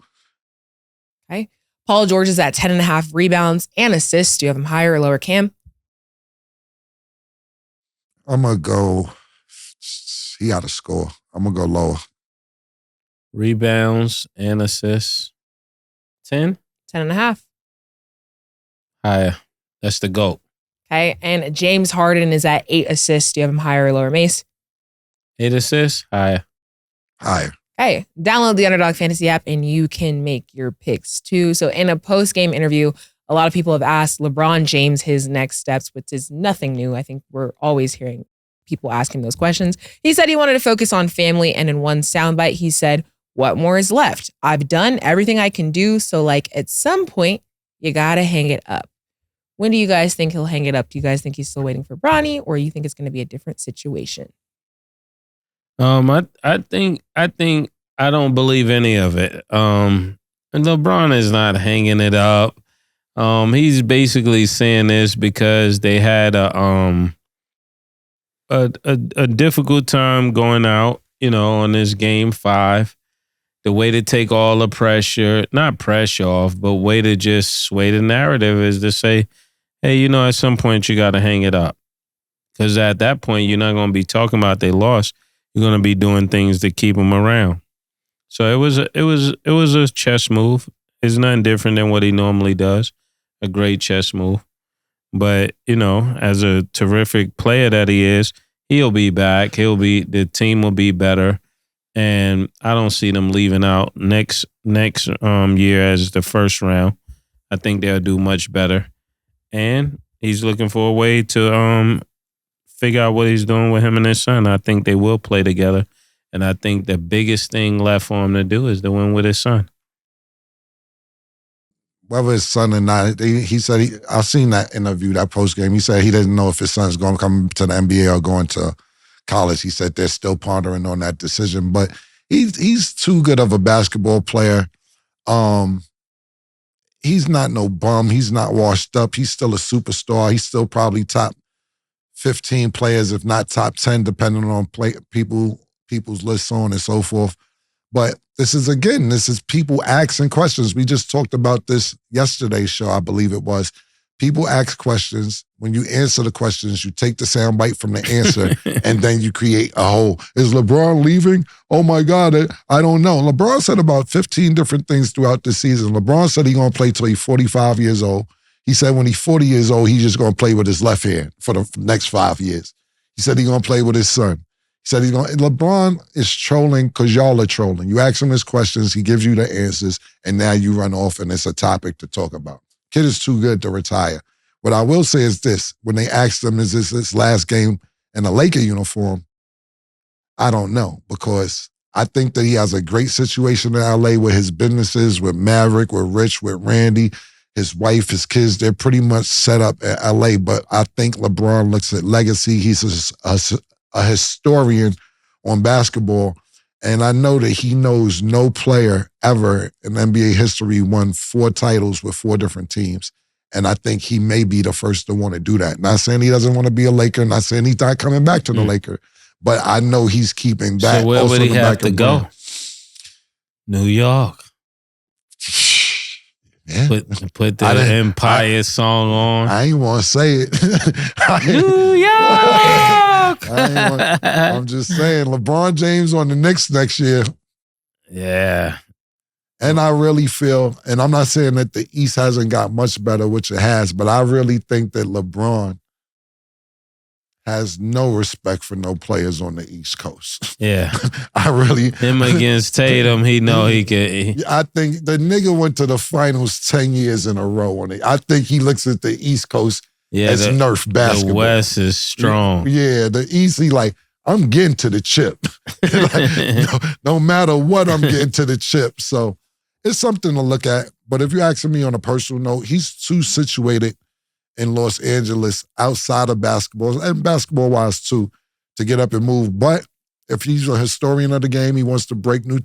Okay. Paul George is at 10.5 rebounds and assists. Do you have him higher or lower, Cam? I'm going to go, he got to score. I'm going to go lower. Rebounds and assists. 10? 10.5. Higher. That's the GOAT. Okay. And James Harden is at 8 assists. Do you have him higher or lower, Mase? 8 assists? Higher. Higher. Hey, download the Underdog Fantasy app and you can make your picks too. So in a post-game interview, a lot of people have asked LeBron James his next steps, which is nothing new. I think we're always hearing people asking those questions. He said he wanted to focus on family, and in one soundbite, he said, "What more is left? I've done everything I can do, so like at some point, you gotta hang it up." When do you guys think he'll hang it up? Do you guys think he's still waiting for Bronny, or you think it's gonna be a different situation? I think I don't believe any of it. And LeBron is not hanging it up. He's basically saying this because they had a difficult time going out, on this game 5. The way to take all the pressure, not pressure off, but way to just sway the narrative is to say, hey, at some point you got to hang it up. Because at that point, you're not going to be talking about they lost. You're going to be doing things to keep them around. So it was a chess move. It's nothing different than what he normally does. A great chess move. But, as a terrific player that he is, he'll be back. The team will be better. And I don't see them leaving out next year as the first round. I think they'll do much better. And he's looking for a way to figure out what he's doing with him and his son. I think they will play together. And I think the biggest thing left for him to do is to win with his son. Whether his son or not, he said, I've seen that interview, that post game. He said he didn't know if his son's going to come to the NBA or going to college. He said they're still pondering on that decision, but he's too good of a basketball player. He's not no bum. He's not washed up. He's still a superstar. He's still probably top 15 players, if not top 10, depending on people's lists, so on and so forth. But this is people asking questions. We just talked about this yesterday's show, I believe it was. People ask questions. When you answer the questions, you take the soundbite from the answer, and then you create a whole. Is LeBron leaving? Oh my God, I don't know. LeBron said about 15 different things throughout the season. LeBron said he's going to play till he's 45 years old. He said when he's 40 years old, he's just going to play with his left hand for the next 5 years. He said he's going to play with his son. He said LeBron is trolling because y'all are trolling. You ask him his questions, he gives you the answers, and now you run off and it's a topic to talk about. Kid is too good to retire. What I will say is this. When they asked him, is this his last game in a Laker uniform? I don't know, because I think that he has a great situation in LA with his businesses, with Maverick, with Rich, with Randy, his wife, his kids. They're pretty much set up at LA, but I think LeBron looks at legacy. He's a historian on basketball, and I know that he knows no player ever in NBA history won 4 titles with 4 different teams. And I think he may be the first to want to do that. Not saying he doesn't want to be a Laker, not saying he's not coming back to the Laker, but I know he's keeping that. So where would he have to go? New York. Yeah. Put the Empire song on. I ain't want to say it. New York! I'm just saying, LeBron James on the Knicks next year. Yeah. And I really feel, and I'm not saying that the East hasn't got much better, which it has, but I really think that LeBron has no respect for no players on the East Coast. Yeah. Him against Tatum, he know he can. I think the nigga went to the finals 10 years in a row on it. I think he looks at the East Coast as Nerf basketball. The West is strong. Yeah, the East, he like, I'm getting to the chip. no matter what, I'm getting to the chip. So it's something to look at. But if you're asking me on a personal note, he's too situated in Los Angeles outside of basketball, and basketball-wise too, to get up and move. But if he's a historian of the game, he wants to break new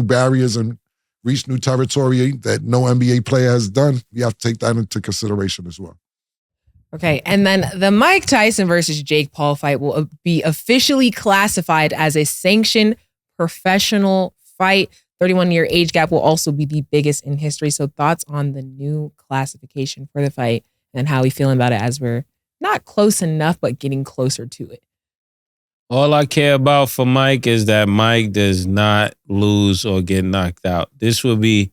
barriers and reach new territory that no NBA player has done, you have to take that into consideration as well. Okay, and then the Mike Tyson versus Jake Paul fight will be officially classified as a sanctioned professional fight. 31-year age gap will also be the biggest in history. So thoughts on the new classification for the fight and how we feeling about it as we're not close enough, but getting closer to it. All I care about for Mike is that Mike does not lose or get knocked out. This would be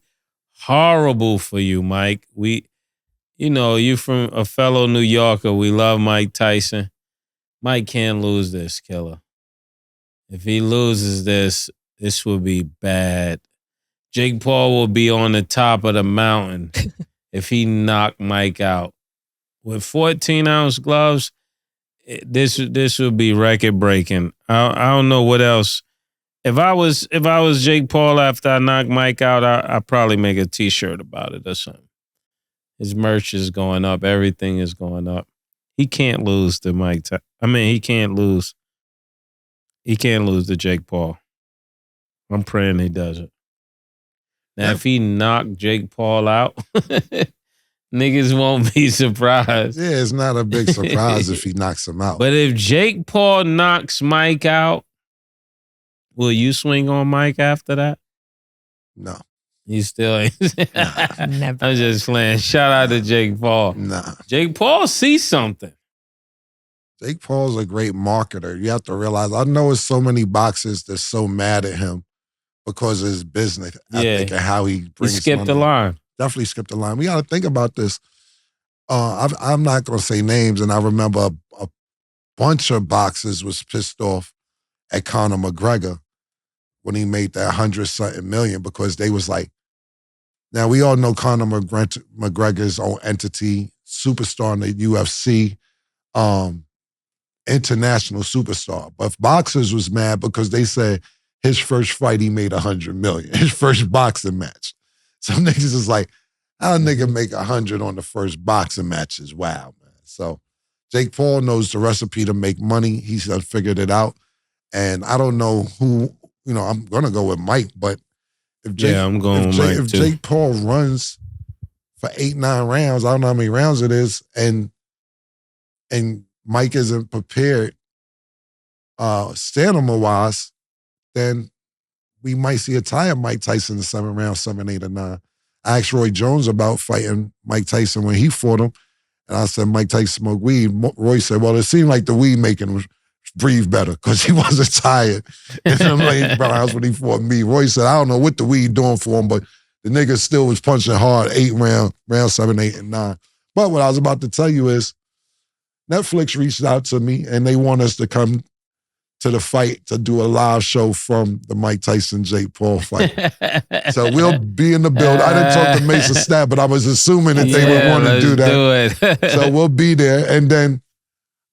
horrible for you, Mike. You from a fellow New Yorker. We love Mike Tyson. Mike can't lose this, killer. If he loses this, This would be bad. Jake Paul will be on the top of the mountain if he knocked Mike out. With 14-ounce gloves, this would be record breaking. I don't know what else. If I was Jake Paul after I knocked Mike out, I'd probably make a T-shirt about it or something. His merch is going up. Everything is going up. He can't lose to Mike. He can't lose. He can't lose to Jake Paul. I'm praying he doesn't. Now, if he knocked Jake Paul out, niggas won't be surprised. Yeah, it's not a big surprise if he knocks him out. But if Jake Paul knocks Mike out, will you swing on Mike after that? No. You still ain't. Never. I'm just playing. Shout out to Jake Paul. Nah. Jake Paul sees something. Jake Paul's a great marketer. You have to realize, I know it's so many boxers that's so mad at him because of his business ethic and how he brings He skipped the money. line. Definitely skipped the line. We got to think about this. I'm not going to say names, and I remember a bunch of boxers was pissed off at Conor McGregor when he made that 100-something million because they was like, now we all know Conor McGregor's own entity, superstar in the UFC, international superstar. But boxers was mad because they said his first fight he made 100 million, his first boxing match. Some niggas is like, how a nigga make 100 on the first boxing match is wild, man. So Jake Paul knows the recipe to make money. He's figured it out. And I don't know who, I'm going to go with Mike, but if Jake Paul runs for 8-9 rounds, I don't know how many rounds it is, and Mike isn't prepared stamina-wise, then we might see a tie of Mike Tyson in 7 rounds, 7, 8, or 9. I asked Roy Jones about fighting Mike Tyson when he fought him, and I said, Mike Tyson smoked weed. Roy said, well, it seemed like the weed making was breathe better because he wasn't tired in them late rounds when he fought me. Roy said, I don't know what the weed doing for him, but the nigga still was punching hard 8 round 7, 8, and 9. But what I was about to tell you is Netflix reached out to me and they want us to come to the fight to do a live show from the Mike Tyson-Jake Paul fight. So we'll be in the building. I didn't talk to Mase staff, but I was assuming that they would want to do that. So we'll be there. And then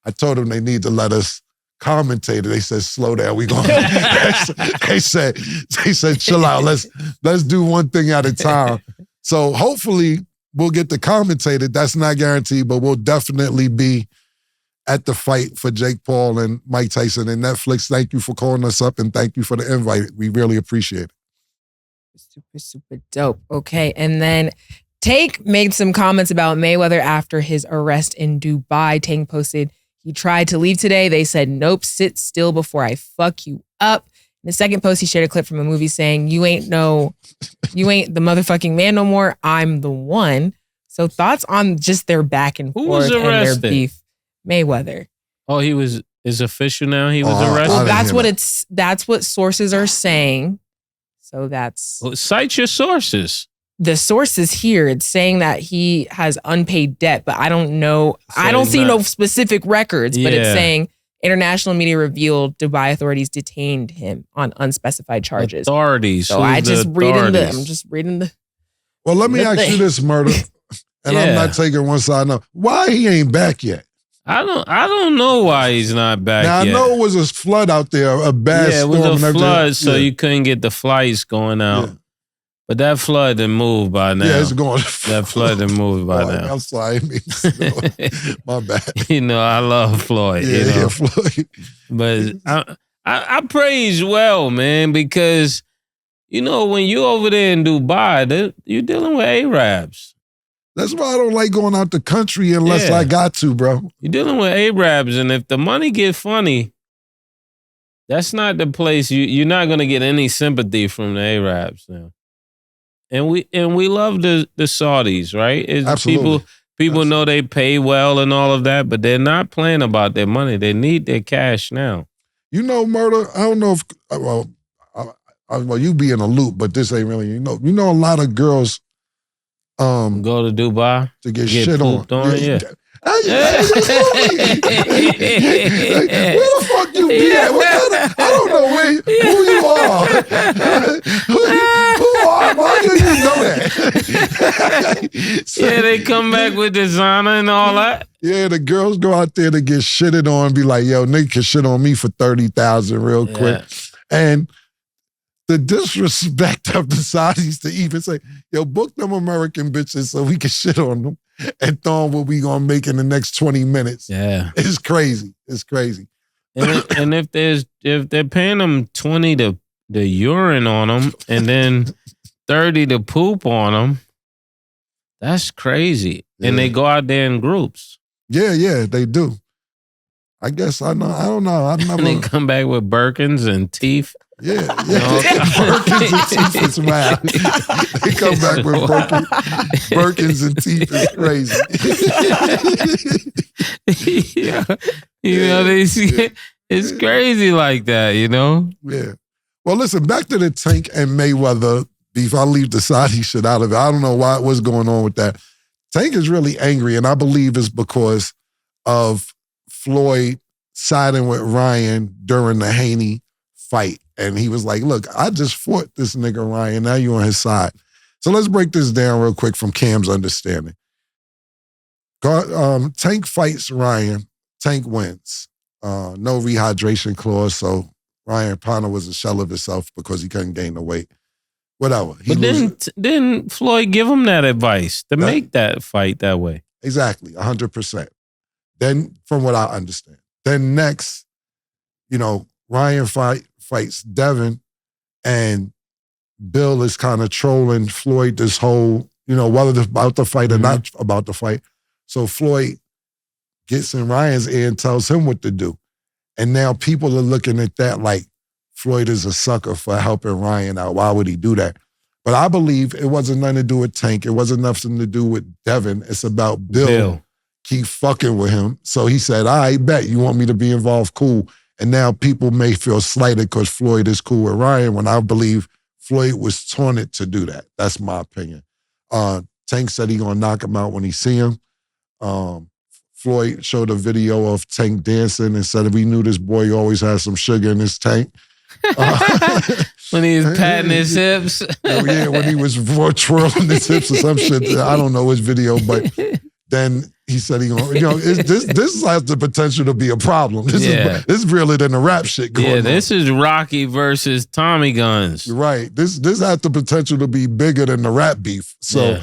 I told them they need to let us commentate it. They said, slow down. We going they said, chill out. Let's do one thing at a time. So hopefully we'll get to commentate it. That's not guaranteed, but we'll definitely be at the fight for Jake Paul and Mike Tyson. And Netflix, thank you for calling us up and thank you for the invite. We really appreciate it. Super, super dope. Okay. And then Tank made some comments about Mayweather after his arrest in Dubai. Tank posted, he tried to leave today. They said, nope, sit still before I fuck you up. In the second post, he shared a clip from a movie saying, you ain't the motherfucking man no more. I'm the one. So thoughts on just their back and forth and their beef. Mayweather. Oh, is official now? He was arrested? Well, that's what sources are saying. So that's... Well, cite your sources. The sources here, it's saying that he has unpaid debt, but I don't know. So I don't see no specific records, but it's saying international media revealed Dubai authorities detained him on unspecified charges. Authorities. So I'm just reading the... Well, let me ask you this, Murder, and I'm not taking one side now. Why he ain't back yet? I don't know why he's not back yet. Now, I know it was a flood out there, a bad storm. Yeah, it was a flood, so you couldn't get the flights going out. Yeah. But that flood didn't move by now. Yeah, it's going. That flood didn't move by now. I'm sorry. My bad. I love Floyd. Yeah, Floyd. But I praise well, man, because, when you're over there in Dubai, you're dealing with Arabs. That's why I don't like going out the country unless I got to, bro. You're dealing with Arabs, and if the money get funny, that's not the place. You're not going to get any sympathy from the Arabs now. And we love the Saudis, right? Absolutely. People know they pay well and all of that, but they're not playing about their money. They need their cash now. Murder, I don't know if, well, you be in a loop, but this ain't really, you know a lot of girls go to Dubai to get shit on. Yeah. Where the fuck you be at? I don't know who you are Who are? Why do you know that? Yeah, they come back with designer and all that. Yeah, the girls go out there to get shitted on and be like, yo, nigga can shit on me for 30,000 real quick. And the disrespect of the Saudis to even say, yo, book them American bitches so we can shit on them and throw them what we gonna make in the next 20 minutes. Yeah. It's crazy. It's crazy. And if they're paying them 20 to the urine on them and then 30 to poop on them, that's crazy. Yeah. And they go out there in groups. Yeah, they do. I guess I don't know. I've never. And they come back with Birkins and teeth. Yeah. Birkins and teeth is wild. They come back with Birkins and teeth is crazy. Yeah. It's crazy like that, you know? Yeah. Well, listen, back to the Tank and Mayweather beef. I'll leave the Saudi shit out of it. I don't know what's going on with that. Tank is really angry, and I believe it's because of Floyd siding with Ryan during the Haney fight. And he was like, look, I just fought this nigga Ryan. Now you're on his side. So let's break this down real quick from Cam's understanding. Tank fights Ryan. Tank wins. No rehydration clause, so Ryan Ponder was a shell of himself because he couldn't gain the weight. Whatever. But didn't Floyd give him that advice to make that fight that way? Exactly, 100%. Then, from what I understand. Then next, Ryan fights Devin, and Bill is kind of trolling Floyd this whole, whether it's about the fight or not about the fight. So Floyd gets in Ryan's ear and tells him what to do. And now people are looking at that like Floyd is a sucker for helping Ryan out. Why would he do that? But I believe it wasn't nothing to do with Tank. It wasn't nothing to do with Devin. It's about Bill. Keep fucking with him. So he said, I bet you want me to be involved, cool. And now people may feel slighted because Floyd is cool with Ryan when I believe Floyd was taunted to do that. That's my opinion. Tank said he gonna knock him out when he see him. Floyd showed a video of Tank dancing and said we knew this boy always had some sugar in his tank. When he was patting his hips. Yeah, when he was twirling his hips or some shit. I don't know his video, but then he said he gonna, this has the potential to be a problem. This is realer than the rap shit going on. Yeah, this is Rocky versus Tommy Guns. Right. This has the potential to be bigger than the rap beef. So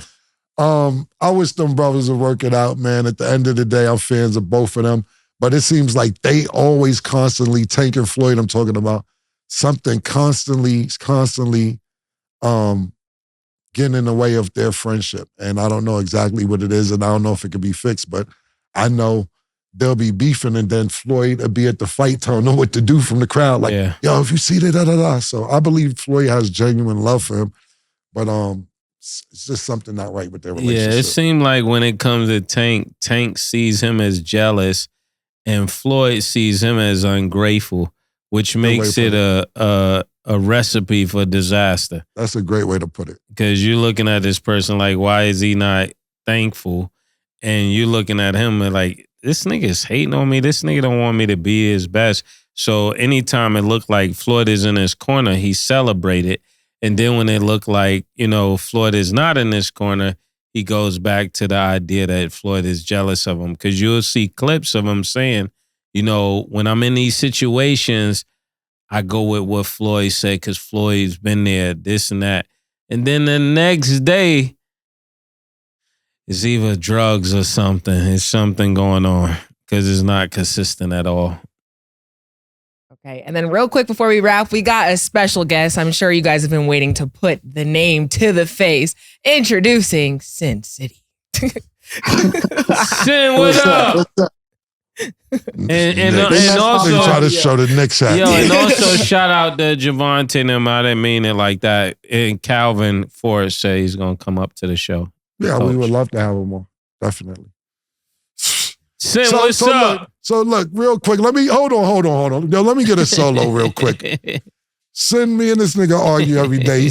I wish them brothers would work it out, man. At the end of the day, I'm fans of both of them. But it seems like they always constantly, Tank and Floyd, I'm talking about, something constantly getting in the way of their friendship. And I don't know exactly what it is, and I don't know if it can be fixed, but I know they'll be beefing, and then Floyd will be at the fight telling them what to do from the crowd. Like, yo, if you see that, da-da-da. So I believe Floyd has genuine love for him, but it's just something not right with their relationship. Yeah, it seemed like when it comes to Tank, Tank sees him as jealous, and Floyd sees him as ungrateful, which makes it a recipe for disaster. That's a great way to put it. Because you're looking at this person like, why is he not thankful? And you're looking at him and like, this nigga is hating on me. This nigga don't want me to be his best. So anytime it looked like Floyd is in his corner, he celebrated. And then when it looked like, Floyd is not in this corner, he goes back to the idea that Floyd is jealous of him. Because you'll see clips of him saying, when I'm in these situations, I go with what Floyd said because Floyd's been there, this and that. And then the next day, it's either drugs or something. It's something going on because it's not consistent at all. Okay, and then real quick before we wrap, we got a special guest. I'm sure you guys have been waiting to put the name to the face. Introducing Sin City. Sin, what up? What's up? And also try to show the Knicks hat. And also shout out to Javante and them. I didn't mean it like that. And Calvin Forrest said he's gonna come up to the show. Yeah, we would love to have him on. Definitely. Sin, what's up? Look, real quick. Hold on. Yo, let me get a solo real quick. Sin, me and this nigga argue every day.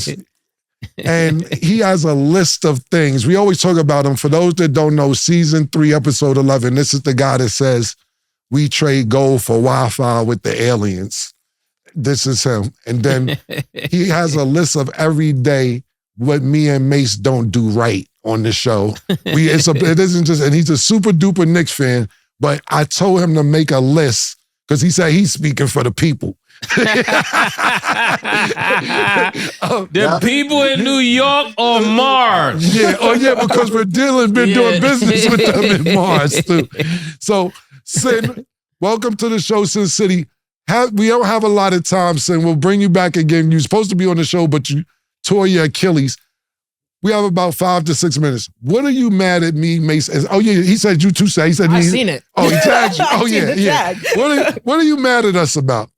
And he has a list of things. We always talk about him. For those that don't know, season 3, episode 11, this is the guy that says, we trade gold for Wi-Fi with the aliens. this is him. And then he has a list of every day what me and Mase don't do right on the show. It isn't just, and he's a super duper Knicks fan, but I told him to make a list because he said he's speaking for the people. The people in New York or Mars? Yeah, because been doing business with them in Mars too. So, Sin, welcome to the show, Sin City. We don't have a lot of time, Sin. We'll bring you back again. You're supposed to be on the show, but you tore your Achilles. We have about 5 to 6 minutes. What are you mad at me, Mase? Oh, yeah, he said you too sad. He said I've seen it. Oh, he tagged you. Oh, yeah. Tag. What are you mad at us about?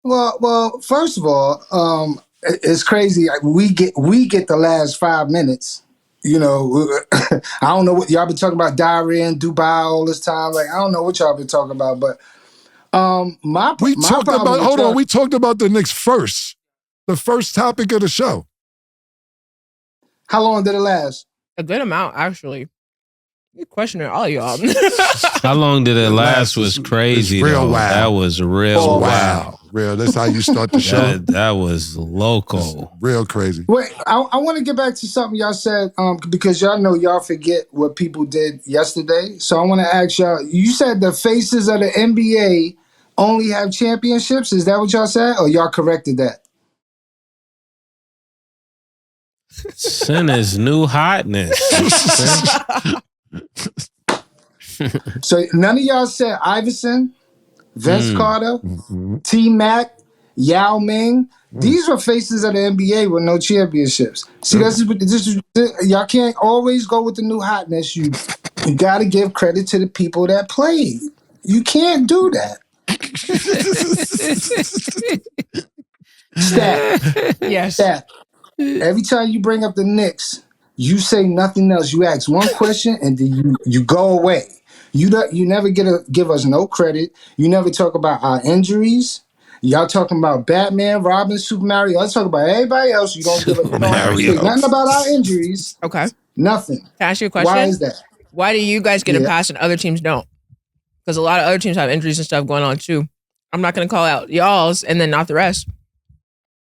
Well, first of all, it's crazy. We get the last 5 minutes. You know, I don't know what y'all been talking about, diarrhea in Dubai all this time. Like, I don't know what y'all been talking about, but we talked about the Knicks first. The first topic of the show. How long did it last? A good amount, actually. You're questioning all y'all. How long did it last was crazy. It's real though. wild. That was real wow. Real. That's how you start the show. That was local. Real crazy. Wait, I want to get back to something y'all said because y'all know y'all forget what people did yesterday. So I want to ask y'all, you said the faces of the NBA only have championships. Is that what y'all said? Or y'all corrected that? Sin is new hotness. So none of y'all said Iverson, Vince Carter, T-Mac, Yao Ming. These were faces of the NBA with no championships. See, y'all can't always go with the new hotness. You got to give credit to the people that played. You can't do that. Stat. Yes. Stat. Every time you bring up the Knicks, you say nothing else. You ask one question and then you go away. You never give us no credit. You never talk about our injuries. Y'all talking about Batman, Robin, Super Mario. Y'all talking about everybody else. You don't say nothing about our injuries. Okay. Nothing. Can I ask you a question? Why is that? Why do you guys get a pass and other teams don't? Because a lot of other teams have injuries and stuff going on too. I'm not going to call out y'all's and then not the rest.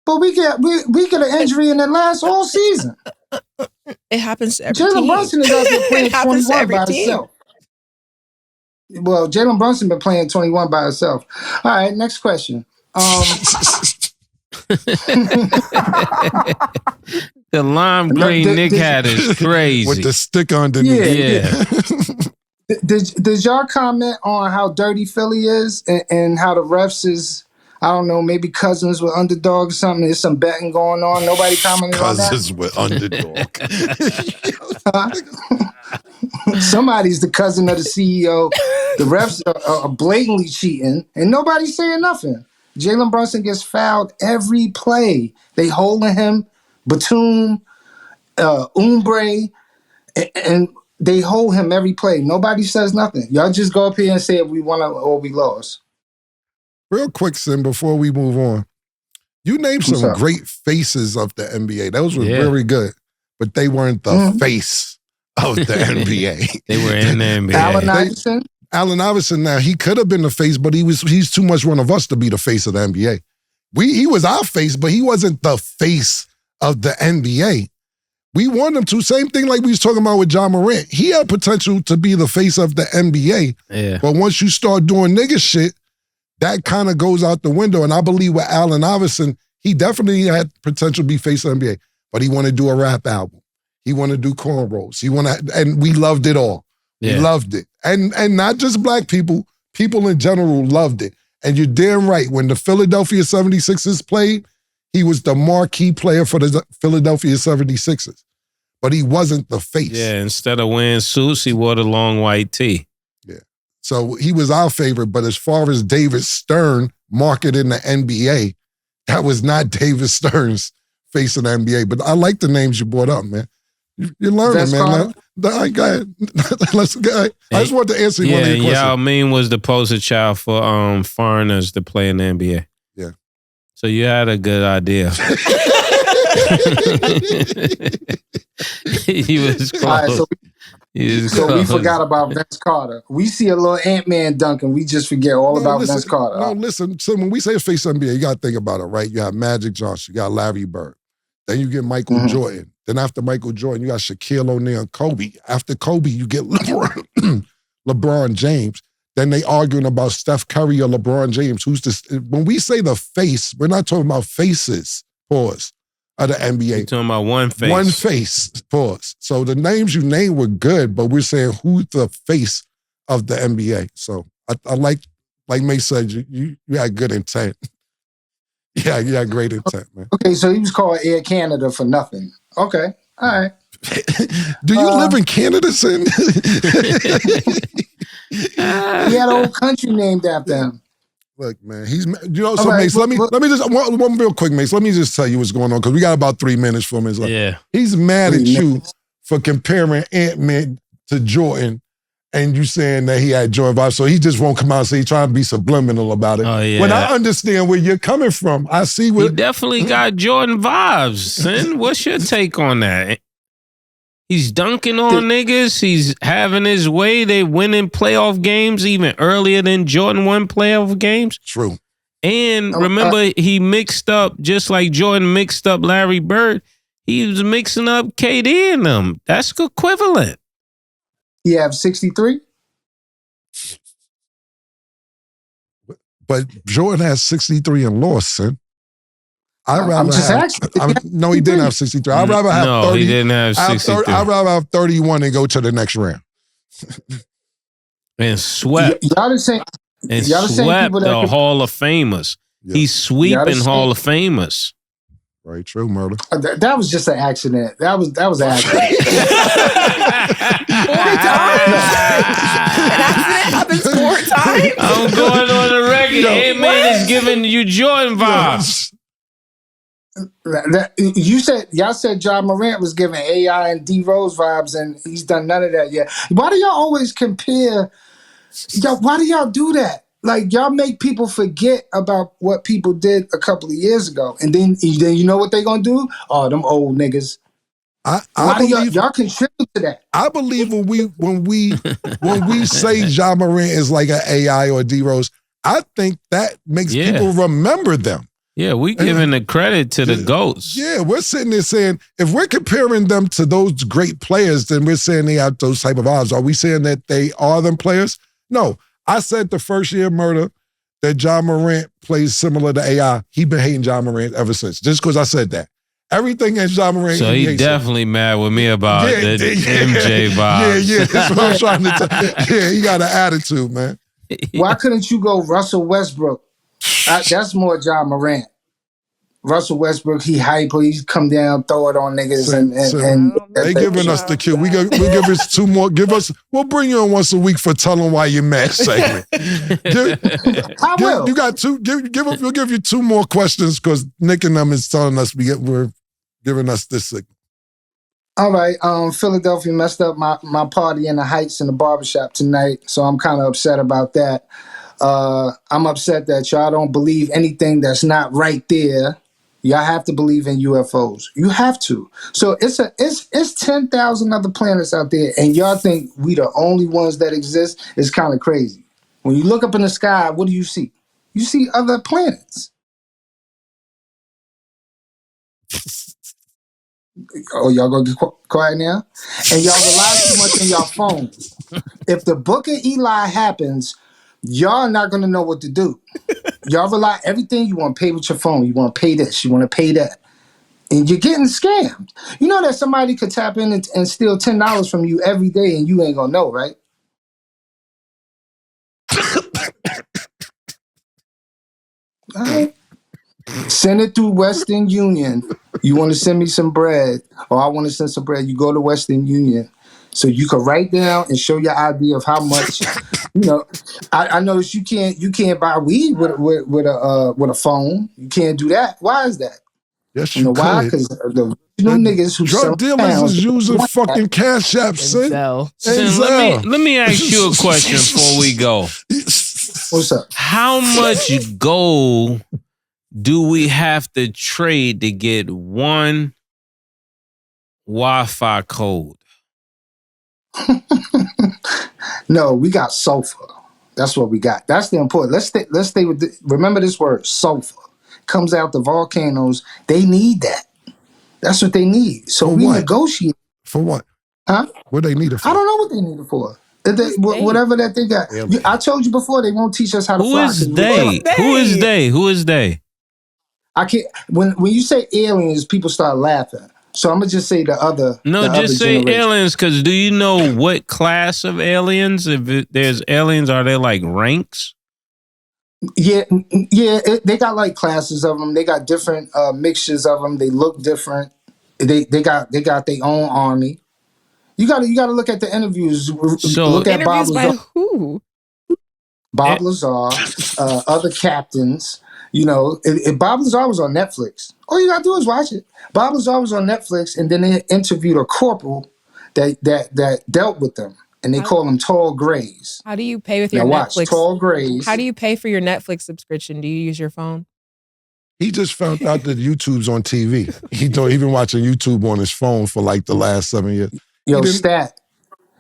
But we get an injury and it lasts all season. It happens to every team. Jalen Brunson is out there playing 21 by himself. Well, Jalen Brunson been playing 21 by himself. All right, next question. The lime green Nick hat is crazy. With the stick underneath. Yeah. Did y'all comment on how dirty Philly is and how the refs is, I don't know, maybe Cousins with underdog or something? There's some betting going on. Nobody commented on that? Cousins with underdog. Somebody's the cousin of the CEO. The refs are blatantly cheating, and nobody's saying nothing. Jalen Brunson gets fouled every play. They holding him, Batum, Umbre, and they hold him every play. Nobody says nothing. Y'all just go up here and say if we won or we lost. Real quick, Sim, before we move on. You named some great faces of the NBA. Those were very good, but they weren't the face of the NBA. They were in the NBA. Allen Iverson? Now, he could have been the face, but he's too much one of us to be the face of the NBA. He was our face, but he wasn't the face of the NBA. We want him to. Same thing like we was talking about with John Morant. He had potential to be the face of the NBA. Yeah. But once you start doing nigga shit, that kind of goes out the window. And I believe with Allen Iverson, he definitely had potential to be face of the NBA. But he wanted to do a rap album. He wanted to do cornrows. And we loved it all. We loved it. And not just black people in general loved it. And you're damn right. When the Philadelphia 76ers played, he was the marquee player for the Philadelphia 76ers. But he wasn't the face. Yeah, instead of wearing suits, he wore the long white tee. Yeah. So he was our favorite. But as far as David Stern market in the NBA, that was not David Stern's face in the NBA. But I like the names you brought up, man. You're learning, man. Go ahead. Let's go. I just want to answer one of your questions. Yao Ming was the poster child for foreigners to play in the NBA. Yeah. So you had a good idea. He was close. All right, So we forgot about Vince Carter. We see a little Ant-Man dunking. We just forget all about Vince Carter. No, listen. So when we say face NBA, you got to think about it, right? You got Magic Johnson. You got Larry Bird. Then you get Michael Jordan. Then after Michael Jordan, you got Shaquille O'Neal and Kobe. After Kobe, you get LeBron James. Then they arguing about Steph Curry or LeBron James. When we say the face, we're not talking about faces, pause, of the NBA. You're talking about one face. One face, pause. So the names you named were good, but we're saying who's the face of the NBA. So I like Mase said, you had good intent. Yeah, you had great intent, man. Okay, so he was called Air Canada for nothing. Okay, all right. Do you live in Canada, son? He had a whole country named after him. Look, man, so right, Mase, let me just, one real quick, Mase, let me just tell you what's going on, because we got about 3 minutes for him. Yeah. He's mad at you for comparing Ant-Man to Jordan, and you saying that he had Jordan vibes, so he just won't come out and say he's trying to be subliminal about it. Oh, yeah. When I understand where you're coming from, I see where... He definitely got Jordan vibes, son. What's your take on that? He's dunking on niggas. He's having his way. They winning playoff games even earlier than Jordan won playoff games. True. And remember, he mixed up, just like Jordan mixed up Larry Bird, he was mixing up KD and them. That's equivalent. You have 63? But Jordan has 63 and lost, son. I'm just asking. No, he didn't have 63. I'd rather have 30. No, he didn't have 63. I'd rather have 31 and go to the next round. And swept. Y'all the same. And y'all the same swept people the Hall of Famers. Yeah. He's sweeping Hall of Famers. Very true, Murder. That was just an accident. That was an accident. 4 times? An accident happens 4 times? I'm going on the record. Ant-Man is giving you Jordan vibes. Y'all said Ja Morant was giving AI and D Rose vibes, and he's done none of that yet. Why do y'all always compare? Why do y'all do that? Like, y'all make people forget about what people did a couple of years ago, and then you know what they gonna do? Oh, them old niggas. I Why do believe y'all contribute to that? I believe when we say Ja Morant is like an AI or D Rose, I think that makes people remember them. Yeah, we giving the credit to the GOATs. Yeah, we're sitting there saying, if we're comparing them to those great players, then we're saying they have those type of odds. Are we saying that they are them players? No. I said the first year of Murder that Ja Morant plays similar to AI. He been hating Ja Morant ever since, just because I said that. Everything against Ja Morant. So he definitely mad with me about the MJ vibes. Yeah, that's what I'm trying to tell. Yeah, he got an attitude, man. Why couldn't you go Russell Westbrook? That's more Ja Morant. Russell Westbrook, he hype, he come down, throw it on niggas, and they giving us the cue. We'll give us 2 more. We'll bring you on once a week for Tell Them Why You're Mad segment. I will. You got 2. We'll give you 2 more questions because Nick and them is telling us we're giving us this segment. All right. Philadelphia messed up my party in the Heights in the barbershop tonight, so I'm kind of upset about that. I'm upset that y'all don't believe anything that's not right there. Y'all have to believe in UFOs. You have to. So it's 10,000 other planets out there, and y'all think we the only ones that exist. It's kind of crazy. When you look up in the sky, what do you see? You see other planets. Oh, y'all gonna get quiet now? And y'all rely too much on y'all phones. If the Book of Eli happens, y'all not gonna know what to do. Y'all rely everything you want to pay with your phone. You want to pay this. You want to pay that. And you're getting scammed. You know that somebody could tap in and steal $10 from you every day and you ain't going to know, right? All right. Send it through Western Union. You want to send me some bread, or I want to send some bread, you go to Western Union. So you can write down and show your idea of how much. I noticed you can't buy weed with a phone. You can't do that. Why is that? Yes, you know why? Because the niggas who drug dealers is using fucking Cash App, son. Let me ask you a question before we go. What's up? How much gold do we have to trade to get one Wi-Fi code? No, we got sulfur. That's what we got. That's the important. Let's stay with remember this word, sulfur. Comes out the volcanoes. They need that. That's what they need. So For we what? negotiate. For what? Huh? What they need it for? I don't know what they need it for. Whatever that they got. I told you before, they won't teach us how to fly. Who is they? Who is they? Who is they? I can't. When you say aliens, people start laughing. So I'm gonna just say the other. No, the just other say generation. aliens. Because do you know what class of aliens? If there's aliens, are they like ranks? Yeah. They got like classes of them. They got different mixtures of them. They look different. They got their own army. You got to look at the interviews. So look at Bob Interviews by Lazar, who? Bob Lazar, other captains. You know, if Bob Lazar was on Netflix, all you gotta do is watch it. Bob Lazar was on Netflix, and then they interviewed a corporal that dealt with them, and they call them Tall Grays. How do you pay with your Now watch Netflix? Tall Grays. How do you pay for your Netflix subscription? Do you use your phone? He just found out that YouTube's on TV. He been watching YouTube on his phone for like the last 7 years. Stat.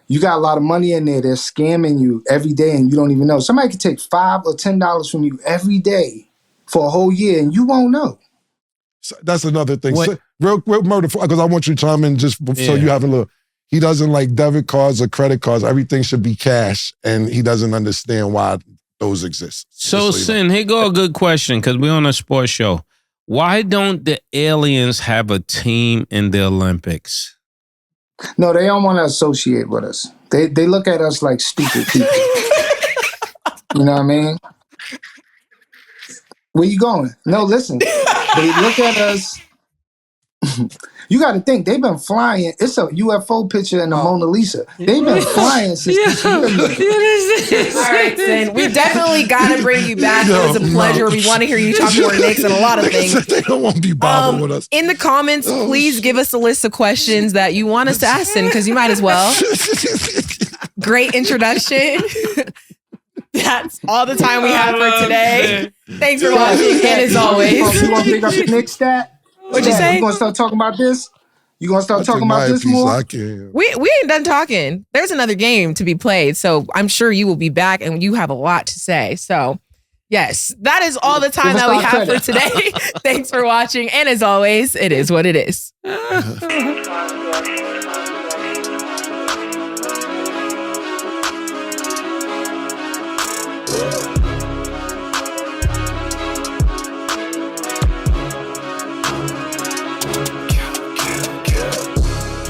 You got a lot of money in there. They're scamming you every day, and you don't even know. Somebody could take $5 or $10 from you every day for a whole year, and you won't know. So that's another thing. What? So, real murder, because I want you to chime in just so you have a little. He doesn't like debit cards or credit cards. Everything should be cash, and he doesn't understand why those exist. So, Sin, here go a good question, because we're on a sports show. Why don't the aliens have a team in the Olympics? No, they don't want to associate with us. They look at us like stupid people. You know what I mean? Where you going? No, listen. They look at us. You got to think, they've been flying. It's a UFO picture in the Mona Lisa. They've been flying since the All right, Sin. We definitely got to bring you back. It was a pleasure. We want to hear you talk more Knicks and a lot of things. They don't want to be bothered with us. In the comments, please give us a list of questions that you want us to ask Sin, because you might as well. Great introduction. That's all the time we have for today. Thanks for watching, and as always. You want to pick up the Knicks stat? What'd you say? You going to start talking about this? You going to start talking about this more? We ain't done talking. There's another game to be played, so I'm sure you will be back and you have a lot to say. So, yes, that is all the time that we have for today. Thanks for watching, and as always, it is what it is.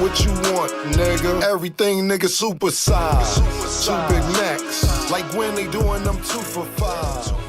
What you want, nigga? Everything, nigga, super size. Two Big Macs, like when they doing them 2 for $5.